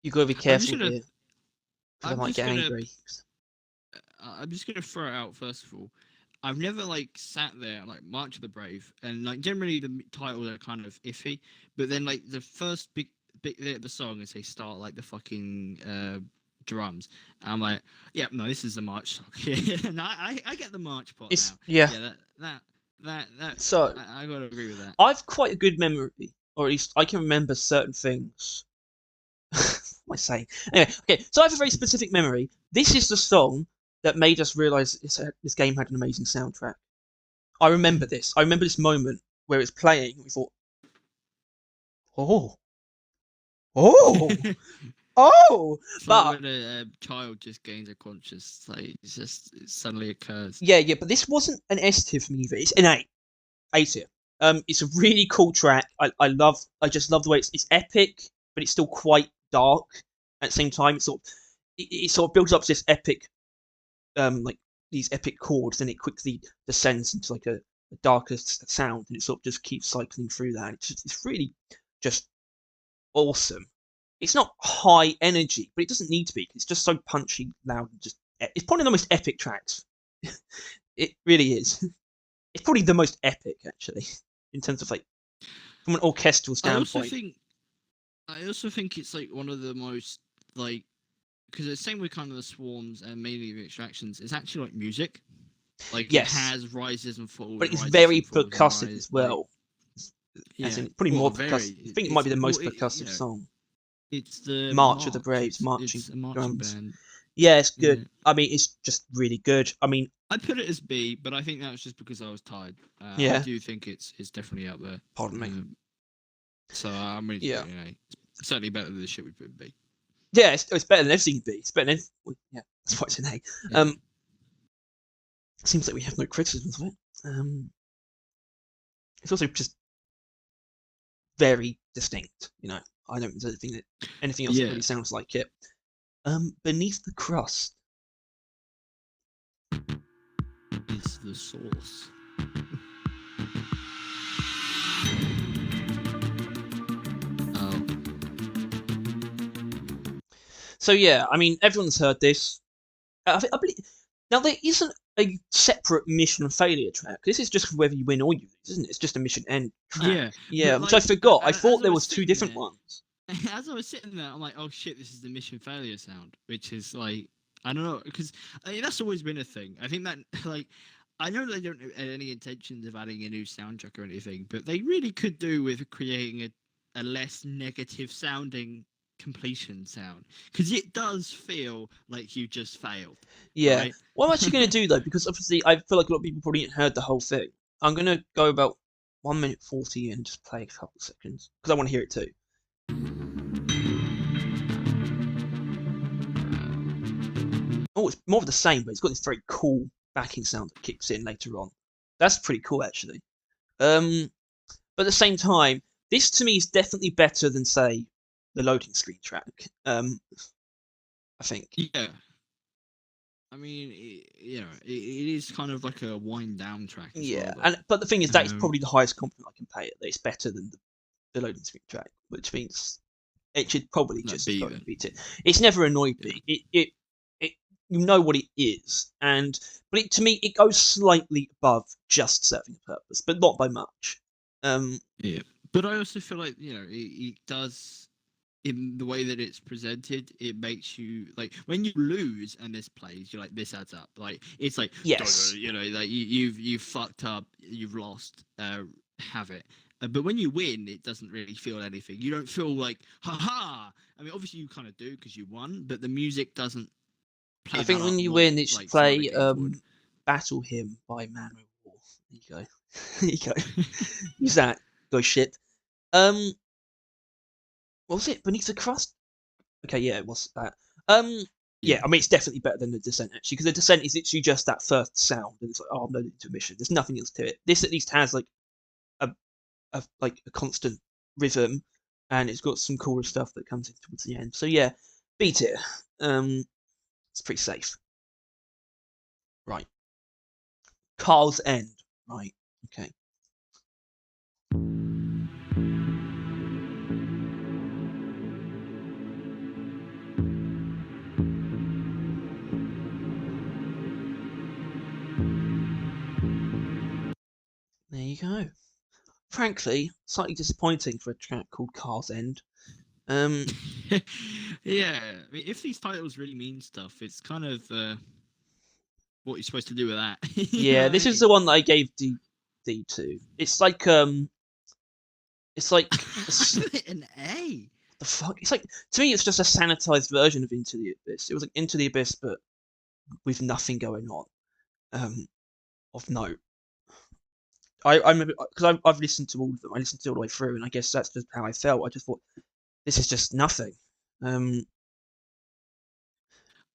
You gotta be careful gonna- here, because I I'm might just get gonna- angry. I'm just gonna throw it out first of all. I've never like sat there like March of the Brave, and like generally the titles are kind of iffy, but then like the first big bit of the song is they start like the fucking drums. And I'm like, yeah, no, this is the March song. And I get the March part It's now. yeah. That. So I gotta agree with that. I've quite a good memory, or at least I can remember certain things. What am I saying? Anyway, okay. So I have a very specific memory. This is the song that made us realise this game had an amazing soundtrack. I remember this. I remember this moment where it's playing. We thought, oh, oh. It's But like when a child just gains a conscious, like it suddenly occurs. yeah. But this wasn't an S tier for me either. It's an A tier. It's a really cool track. I just love the way it's epic, but it's still quite dark at the same time. It sort of builds up to this epic, like these epic chords, and it quickly descends into like a darker sound, and it sort of just keeps cycling through that. It's really just awesome. It's not high energy, but it doesn't need to be. It's just so punchy, loud, and just it's probably the most epic tracks. It really is. It's probably the most epic actually, in terms of like from an orchestral standpoint. I also think it's like one of the most like because the same with kind of the swarms and mainly the extractions. It's actually like music. Like Yes. it has rises and falls. But it's rises very and falls and percussive rise- as well. Like, As in, probably more percussive. I think it might be the most well, percussive song. It's the March of the Braves, It's marching a marching drums. band. Yeah, it's good. Yeah. I mean, it's just really good. I mean, I put it as B, but I think that was just because I was tired. Yeah. I do think it's definitely up there. pardon me. So I'm really Yeah. It's certainly better than the shit we put in B. Yeah, it's better than everything B. It's better than yeah, that's why it's an A. Yeah. Seems like we have no criticisms of it. It's also just very distinct. You know, I don't think that anything else Yeah. really sounds like it. Beneath the Crust. It's the source. Oh. So yeah, I mean, everyone's heard this. I believe now there isn't a separate mission failure track. This is just whether you win or you lose, isn't it? It's just a mission end track. Yeah, Yeah, but, which I like, forgot. I as thought I there was was two sitting different there- ones. As I was sitting there, I'm like, oh shit, this is the mission failure sound, which is like, I don't know, because that's always been a thing. I think that, like, I know they don't have any intentions of adding a new soundtrack or anything, but they really could do with creating a less negative sounding completion sound, because it does feel like you just failed. Yeah. Right? What I'm actually going to do though, because obviously I feel like a lot of people probably haven't heard the whole thing. I'm going to go about 1 minute 40 and just play a couple of seconds because I want to hear it too. Oh, it's more of the same, but it's got this very cool backing sound that kicks in later on. That's pretty cool, actually. But at the same time, this to me is definitely better than, say, the loading screen track. I think. Yeah. I mean, it is kind of like a wind down track. As Yeah, well, but the thing is, that is Um, probably the highest compliment I can pay it. That it's better than the loading screen track, which means it should probably Like just B go then. and beat it. It's never annoyed me. It you know what it is, but to me it goes slightly above just serving a purpose, but not by much. Yeah, but I also feel like it does in the way that it's presented. It makes you like when you lose and this plays, you're like, this adds up. Like it's like Yes. like you've fucked up, you've lost. Have it. But when you win, it doesn't really feel anything. You don't feel like, haha. I mean, obviously you kind of do because you won, but the music doesn't play I think that when up you more, win, it should like some other play games would. Battle Hymn by Man of War. There you go. There you go. Use that. Go ship. What was it? Beneath the Crust? Okay, yeah, it was that. Yeah, I mean, it's definitely better than the Descent, actually, because the Descent is literally just that first sound, and it's like, oh, I'm loaded into a mission. There's nothing else to it. This at least has, like, a constant rhythm, and it's got some cooler stuff that comes in towards the end. So, yeah, B tier. It's pretty safe. Right. Carl's End. Right, okay. There you go. Frankly, slightly disappointing for a track called Carl's End. Yeah, I mean, if these titles really mean stuff, it's kind of what you're supposed to do with that. Yeah, this is the one that I gave D to. It's like an A. the fuck. It's like, to me, it's just a sanitized version of Into the Abyss. It was like Into the Abyss, but with nothing going on, of note. I remember because I've listened to all of them. I listened to it all the way through, and I guess that's just how I felt. I just thought this is just nothing.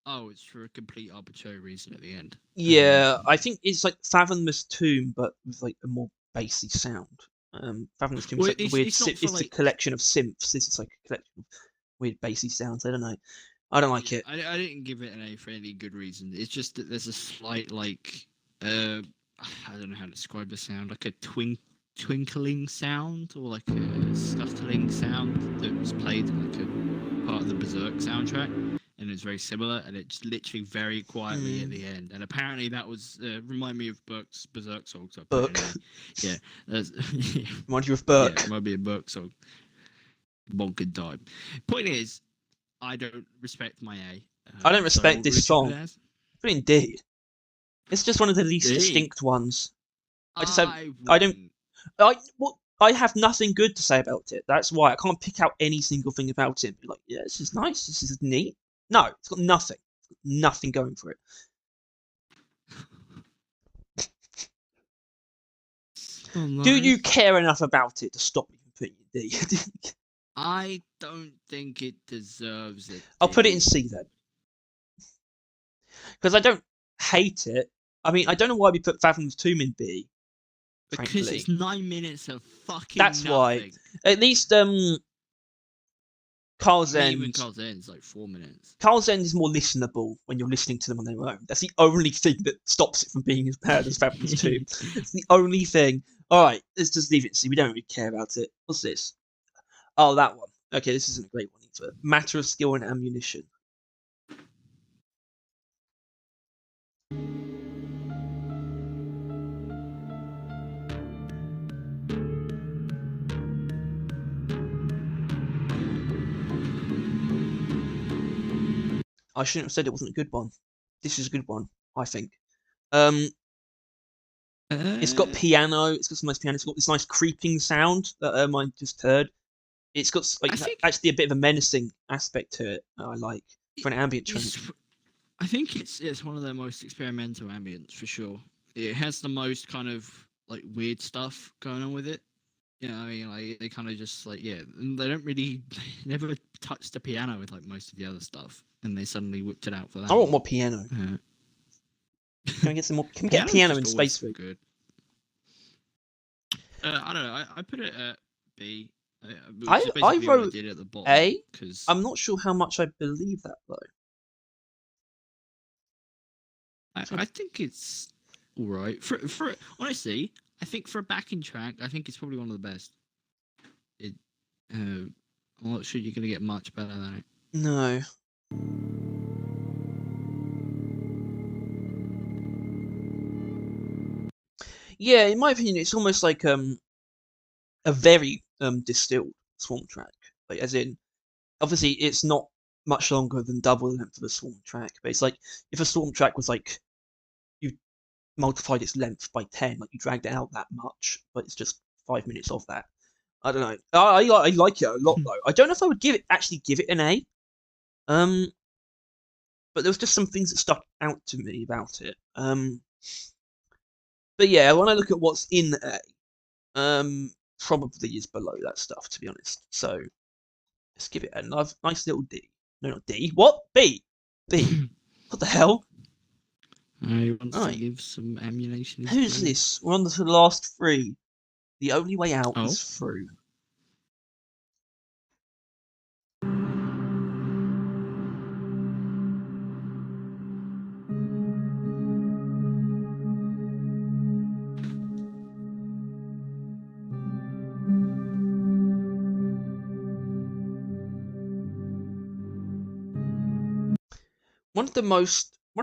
Oh, it's for a complete arbitrary reason at the end. Yeah, I think it's like Fathomless Tomb, but with like a more bassy sound. Fathomless Tomb is like a weird. It's a collection of synths. This is like a collection of weird bassy sounds. I don't know. I don't like it. I didn't give it an A for any good reason. It's just that there's a slight like I don't know how to describe the sound, like a twinkling sound or like a scuttling sound that was played like a part of the Berserk soundtrack, and it's very similar, and it's literally very quietly at the end. And apparently that was remind me of Burke's Berserk song. So Burke. Yeah, Remind you of Burke. Yeah, might be a Burke song. Bonking time. Point is, I don't respect my A. I don't respect this song. Put in D. It's just one of the least distinct ones. I have nothing good to say about it. That's why I can't pick out any single thing about it. Be like, yeah, this is nice. This is neat. No, it's got nothing. Nothing going for it. Nice. Do you care enough about it to stop me from putting it in D? I don't think it deserves it. I'll put it in C then. Because I don't hate it. I mean, I don't know why we put Fathom's Tomb in B. Because frankly. It's 9 minutes of fucking That's nothing. why. At least Carl's End. Even Carl's End is like 4 minutes. Carl's End is more listenable when you're listening to them on their own. That's the only thing that stops it from being as bad as Fathom's Tomb. It's the only thing. Alright, let's just leave it. See, we don't really care about it. What's this? Oh, that one. Okay, this isn't a great one either. Matter of Skill and Ammunition. I shouldn't have said it wasn't a good one. This is a good one, I think. It's got piano. It's got some nice piano. It's got this nice creeping sound that I just heard. It's got like actually a bit of a menacing aspect to it. I like for an ambient track. I think it's one of their most experimental ambients for sure. It has the most kind of like weird stuff going on with it. You know, I mean, like they kind of just like they don't really never touch the piano with like most of the other stuff, and they suddenly whipped it out for that. I want more piano. Can we get some more? Can we get piano in Space Route? Good. I don't know. I put it at B. I wrote at the bottom A. Because I'm not sure how much I believe that though. I think it's all right. For honestly, I think for a backing track, I think it's probably one of the best. I'm not sure you're gonna get much better than it. No. Yeah, in my opinion, it's almost like a very distilled Swarm track. Like, as in, obviously, it's not much longer than double the length of a Swarm track, but it's like if a Swarm track was like you multiplied its length by 10, like you dragged it out that much, but it's just 5 minutes of that. I don't know. I like it a lot though. I don't know if I would actually give it an A. But there was just some things that stuck out to me about it. But yeah, when I look at what's in A, probably is below that stuff, to be honest. So let's give it a nice little D. No, not D. What? B. B. What the hell? I want to Right. give some ammunition. Who's this? We're on to the last 3. The only way out Oh. is through. One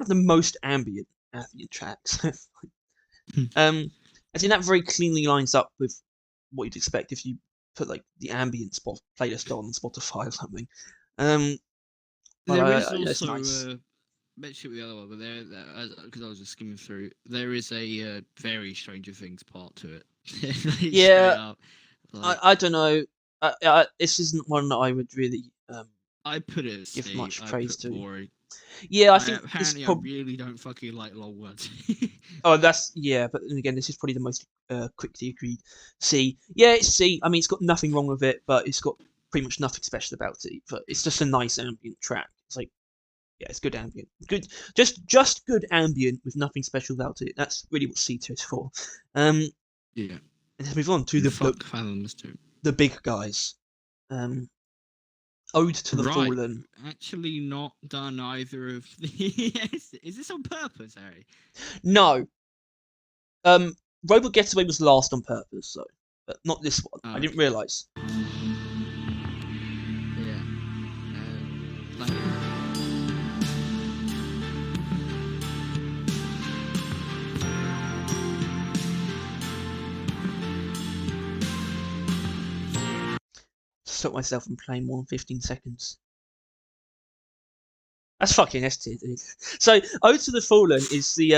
of the most ambient tracks. As in that very cleanly lines up with what you'd expect if you put like the ambient playlist on Spotify or something. There is it's also nice. mention the other one, but there because I was just skimming through. There is a very Stranger Things part to it. Yeah, like, I don't know. This isn't one that I would really I put it as give C. much I praise put to. boring. Yeah, I think apparently I really don't fucking like long words. Oh, but then again, this is probably the most quickly agreed C. Yeah, it's C. I mean, it's got nothing wrong with it, but it's got pretty much nothing special about it. But it's just a nice ambient track. It's like, yeah, it's good ambient. Good, just good ambient with nothing special about it. That's really what C2 is for. Yeah. And let's move on to the big guys. Ode to the Fallen. Actually, not done either of the. Is this on purpose, Harry? No. Robot Getaway was last on purpose, so, but not this one. I didn't realise. Yeah. Stop myself from playing more than 15 seconds. That's fucking S tier, dude. So, Ode to the Fallen is the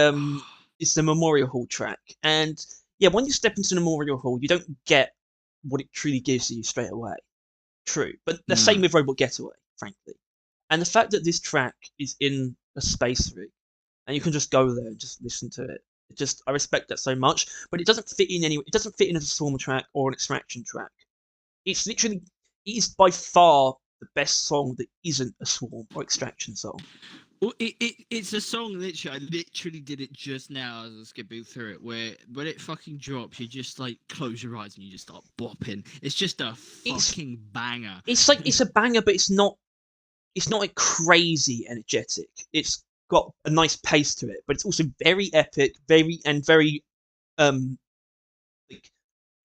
Memorial Hall track, and yeah, when you step into the Memorial Hall, you don't get what it truly gives you straight away. True, but the same with Robot Getaway, frankly. And the fact that this track is in a space rig, and you can just go there and just listen to it. I respect that so much, but it doesn't fit in anyway. It doesn't fit in as a Swarm track or an Extraction track. It is by far the best song that isn't a Swarm or Extraction song. Well, it's a song literally. I literally did it just now as I was skipping through it. Where when it fucking drops, you just like close your eyes and you just start bopping. It's just a fucking banger. It's like it's a banger, but it's not like crazy energetic. It's got a nice pace to it, but it's also very epic, very like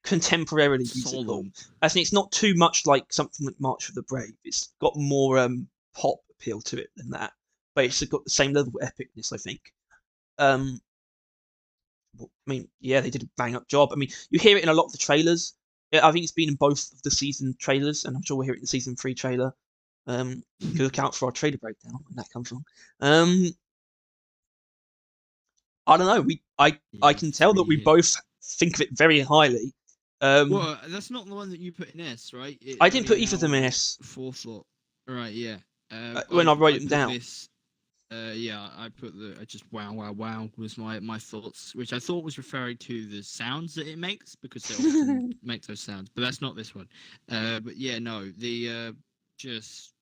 contemporarily musical. As in, it's not too much like something like March of the Brave. It's got more pop appeal to it than that, but it's got the same level of epicness, I think. I mean, yeah, they did a bang up job. I mean, you hear it in a lot of the trailers. I think it's been in both of the season trailers, and I'm sure we'll hear it in the season 3 trailer. Look out for our trailer breakdown when that comes on. I don't know. I can tell that we both think of it very highly. Well, that's not the one that you put in S, right? I didn't put either of them in S. Forethought. Right, yeah. When I wrote them down. Yeah, I put just wow was my thoughts, which I thought was referring to the sounds that it makes because it often makes those sounds, but that's not this one. But yeah, no, the just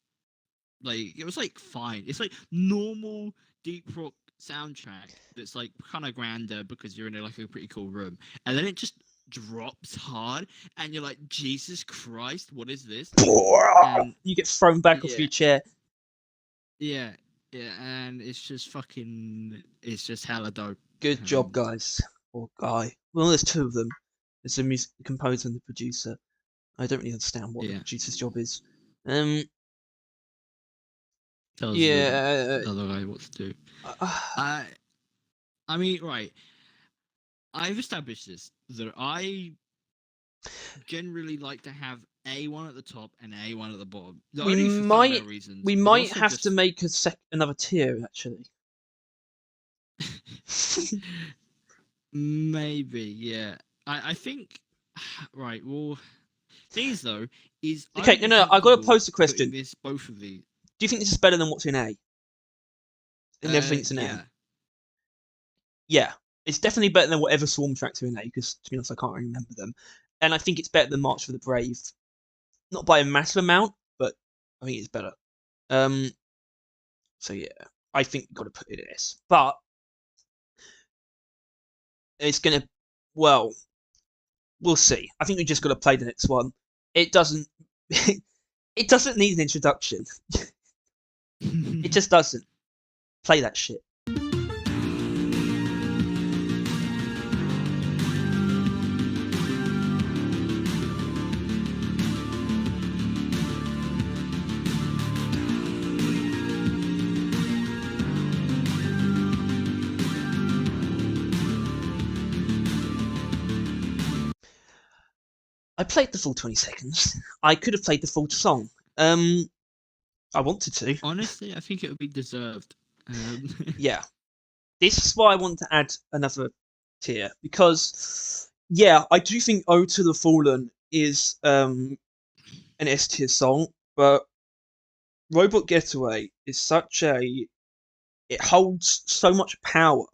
like it was like fine. It's like normal deep rock soundtrack that's like kind of grander because you're in like a pretty cool room, and then it just drops hard, and you're like, Jesus Christ, what is this? And you get thrown back off your chair. Yeah, and it's just hella dope. Good job, guys. Or guy. Well, there's 2 of them. There's the music composer and the producer. I don't really understand what the producer's job is. Tells the other guy what to do. I mean, right. I've established this that I generally like to have A1 at the top and A1 at the bottom. We might have to make another tier, actually. Maybe, yeah. I think, right, well, Thing is, though, is I Okay, would be no, I got to comfortable pose the putting question. This both of these. Do you think this is better than what's in A? And everything's in Yeah. A. Yeah, it's definitely better than whatever Swarm tracks are in A. Because to be honest, I can't really remember them. And I think it's better than March for the Brave, not by a massive amount, but I think it's better. So yeah, I think you've got to put it in S. But it's gonna, well, we'll see. I think we just got to play the next one. It doesn't, it doesn't need an introduction. It just doesn't. Play that shit. I played the full 20 seconds. I could have played the full song. I wanted to. Honestly, I think it would be deserved. Yeah. This is why I want to add another tier. Because, yeah, I do think Ode to the Fallen is an S tier song, but Robot Getaway is such a... It holds so much power.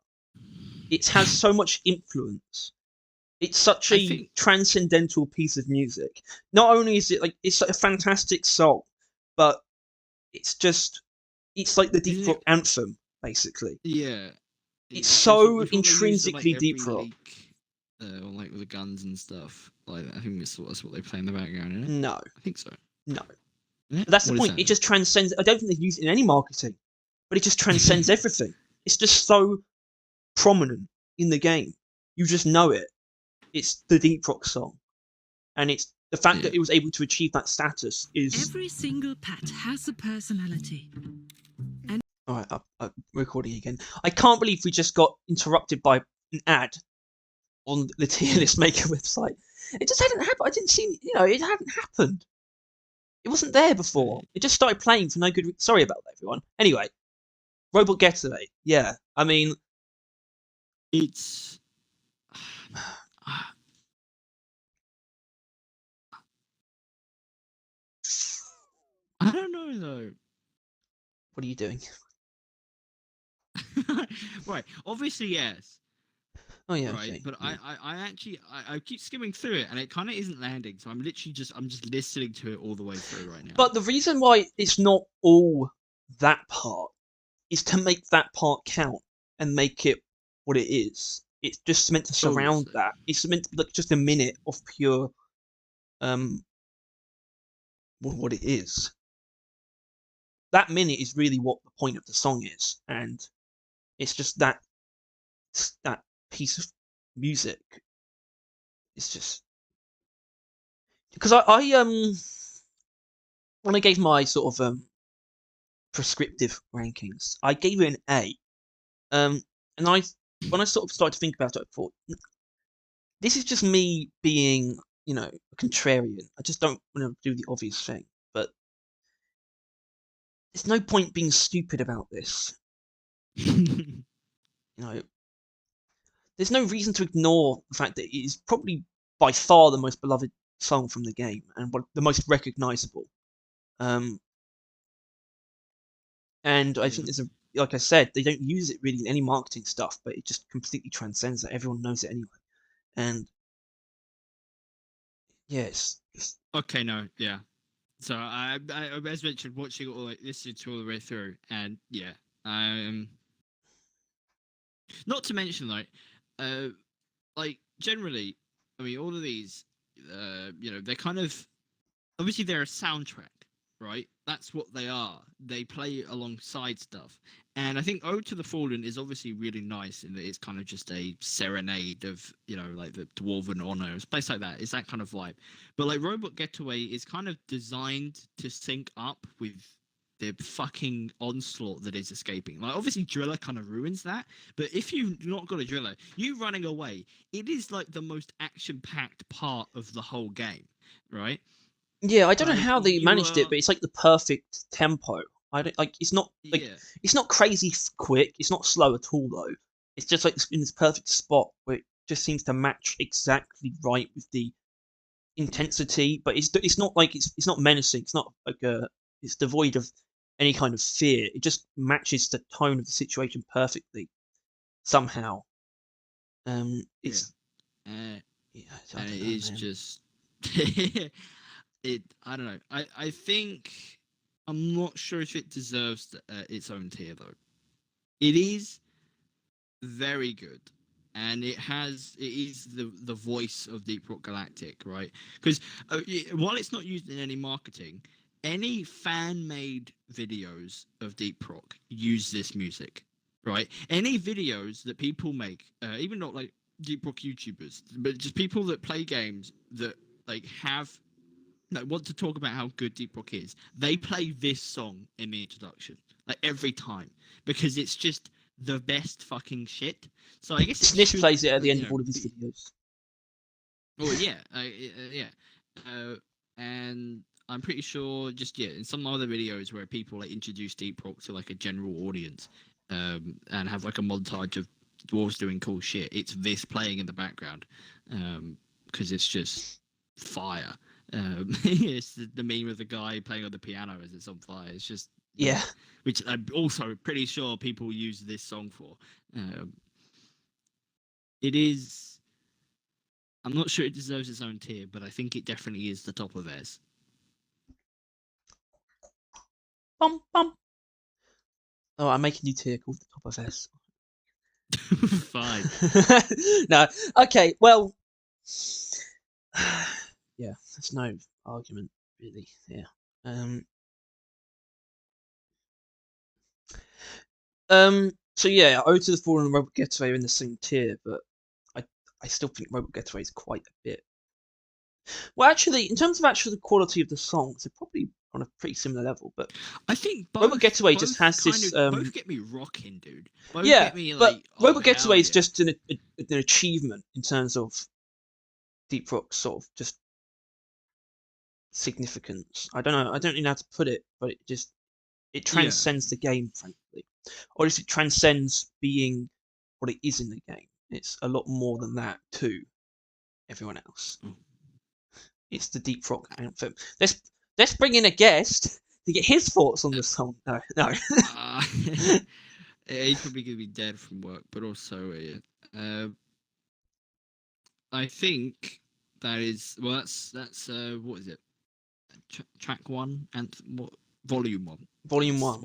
It has so much influence. It's such I a think- transcendental piece of music. Not only is it like it's like a fantastic song, but it's like the deep Isn't it- rock anthem, basically. Yeah. It's so what they use in, intrinsically every deep rock. leak, or like with the guns and stuff. Like I think that's what they play in the background, isn't it? No, I think so. no. Yeah? But that's the What is point. that? It just transcends. I don't think they use it in any marketing, but it just transcends everything. It's just so prominent in the game. You just know it. It's the deep rock song, and it's the fact that it was able to achieve that status is. Every single pet has a personality. All right, I'm recording again. I can't believe we just got interrupted by an ad on the tier list maker website. It just hadn't happened. I didn't see. It hadn't happened. It wasn't there before. It just started playing for no good. Sorry about that, everyone. Anyway, Robot Getaway. Yeah, I mean, It's. I don't know though. what are you doing? Right. Obviously, yes. Oh yeah, Right. okay. But yeah. I actually I keep skimming through it and it kind of isn't landing. So I'm literally just listening to it all the way through right now. But the reason why it's not all that part is to make that part count and make it what it is. It's just meant to surround Obviously. that. It's meant to be like just a minute of pure, what it is. That minute is really what the point of the song is, and it's just that piece of music. It's just because I when I gave my sort of prescriptive rankings, I gave it an A. And when I sort of started to think about it, I thought this is just me being, a contrarian. I just don't want to do the obvious thing, but there's no point being stupid about this. There's no reason to ignore the fact that it is probably by far the most beloved song from the game and the most recognizable. And I think like I said, they don't use it really in any marketing stuff, but it just completely transcends that. Everyone knows it anyway. And yes. Okay, no, yeah. So I as mentioned, watching it all, like listening to all the way through, and yeah, not to mention like generally, I mean, all of these, they're kind of obviously they're a soundtrack, right? That's what they are. They play alongside stuff. And I think Ode to the Fallen is obviously really nice in that it's kind of just a serenade of, like the Dwarven Honors, place like that. It's that kind of vibe. But like Robot Getaway is kind of designed to sync up with the fucking onslaught that is escaping. Like obviously Driller kind of ruins that, but if you've not got a Driller, you running away, it is like the most action-packed part of the whole game, right? Yeah, I don't know Like, how they you managed it, but it's like the perfect tempo. I don't like. It's not like Yeah. it's not crazy quick. It's not slow at all though. It's just like in this perfect spot where it just seems to match exactly right with the intensity, but it's not like it's not menacing. It's not like it's devoid of any kind of fear. It just matches the tone of the situation perfectly somehow. It's Uh, yeah, I and don't it know, is man. just I don't know. I think I'm not sure if it deserves its own tier though. It is very good, and it is the voice of Deep Rock Galactic, right? Because while it's not used in any marketing, any fan made videos of Deep Rock use this music, right? Any videos that people make, even not like Deep Rock YouTubers, but just people that play games that like have want to talk about how good Deep Rock is, they play this song in the introduction, like every time, because it's just the best fucking shit. So I guess it Sniss should, plays it at the end you of know, all of his be, videos. well, yeah, yeah, and I'm pretty sure just in some other videos where people like introduce Deep Rock to like a general audience, and have like a montage of dwarves doing cool shit. It's this playing in the background, because it's just fire. It's the meme of the guy playing on the piano as it's on fire. It's just Yeah. which I'm also pretty sure people use this song for. It is. I'm not sure it deserves its own tier, but I think it definitely is the top of theirs. Bum bum. Oh, I'm making a new tier called the top of S. Fine. No. Okay. Well. Yeah. There's no argument really here. So yeah, Ode to the Fallen and Robot Getaway are in the same tier, but I still think Robot Getaway is quite a bit. Well, actually, in terms of actually the quality of the songs, they're probably on a pretty similar level. But I think Robot Getaway just both has this. both get me rocking, dude. Both Yeah, get me but like, oh Robot hell Getaway is yeah. just an achievement in terms of Deep Rock's sort of just significance. I don't know. I don't really know how to put it, but it transcends the game, frankly, or at least it transcends being what it is in the game. It's a lot more than that to everyone else. It's the Deep Rock anthem. Let's bring in a guest to get his thoughts on the song. No. He's probably gonna be dead from work, but also I think that is that's what is it? Track one and what volume one? Volume That's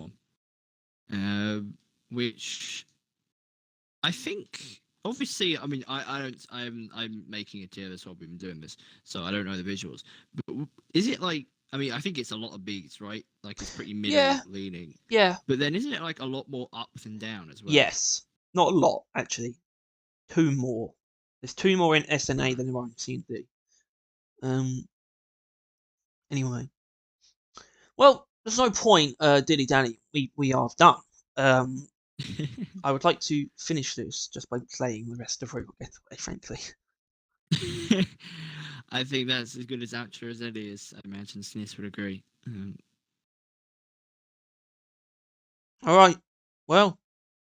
1. Which I think obviously, I mean, I don't, I'm making a tier this while we've been doing this, so I don't know the visuals. But is it like? I mean, I think it's a lot of beats, right? Like it's pretty middle Yeah. leaning. Yeah. But then isn't it like a lot more up and down as well? Yes. Not a lot, actually. 2 more. There's 2 more in SNA than there are in C&D. Anyway. Well, there's no point, dilly dally. We are done. I would like to finish this just by playing the rest of Robot Getaway, frankly. I think that's as good as outro as it is. I imagine Sniss would agree. Alright. Well,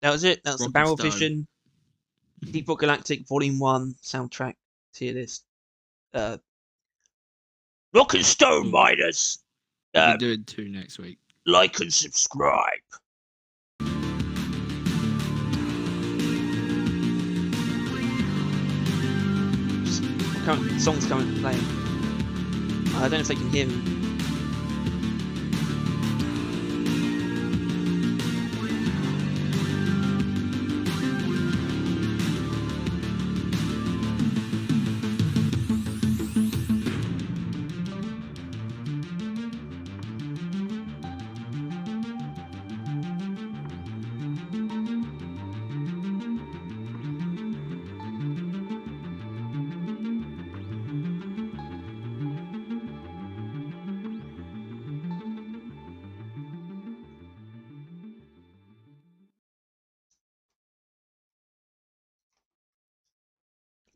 that was it. That's the Rock and Barrel Stone. Vision Deep Rock Galactic Volume 1 soundtrack tier list. Rock and Stone Miners! We'll be doing 2 next week. Like and subscribe. Songs currently playing. I don't know if they can hear me.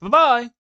Bye-bye.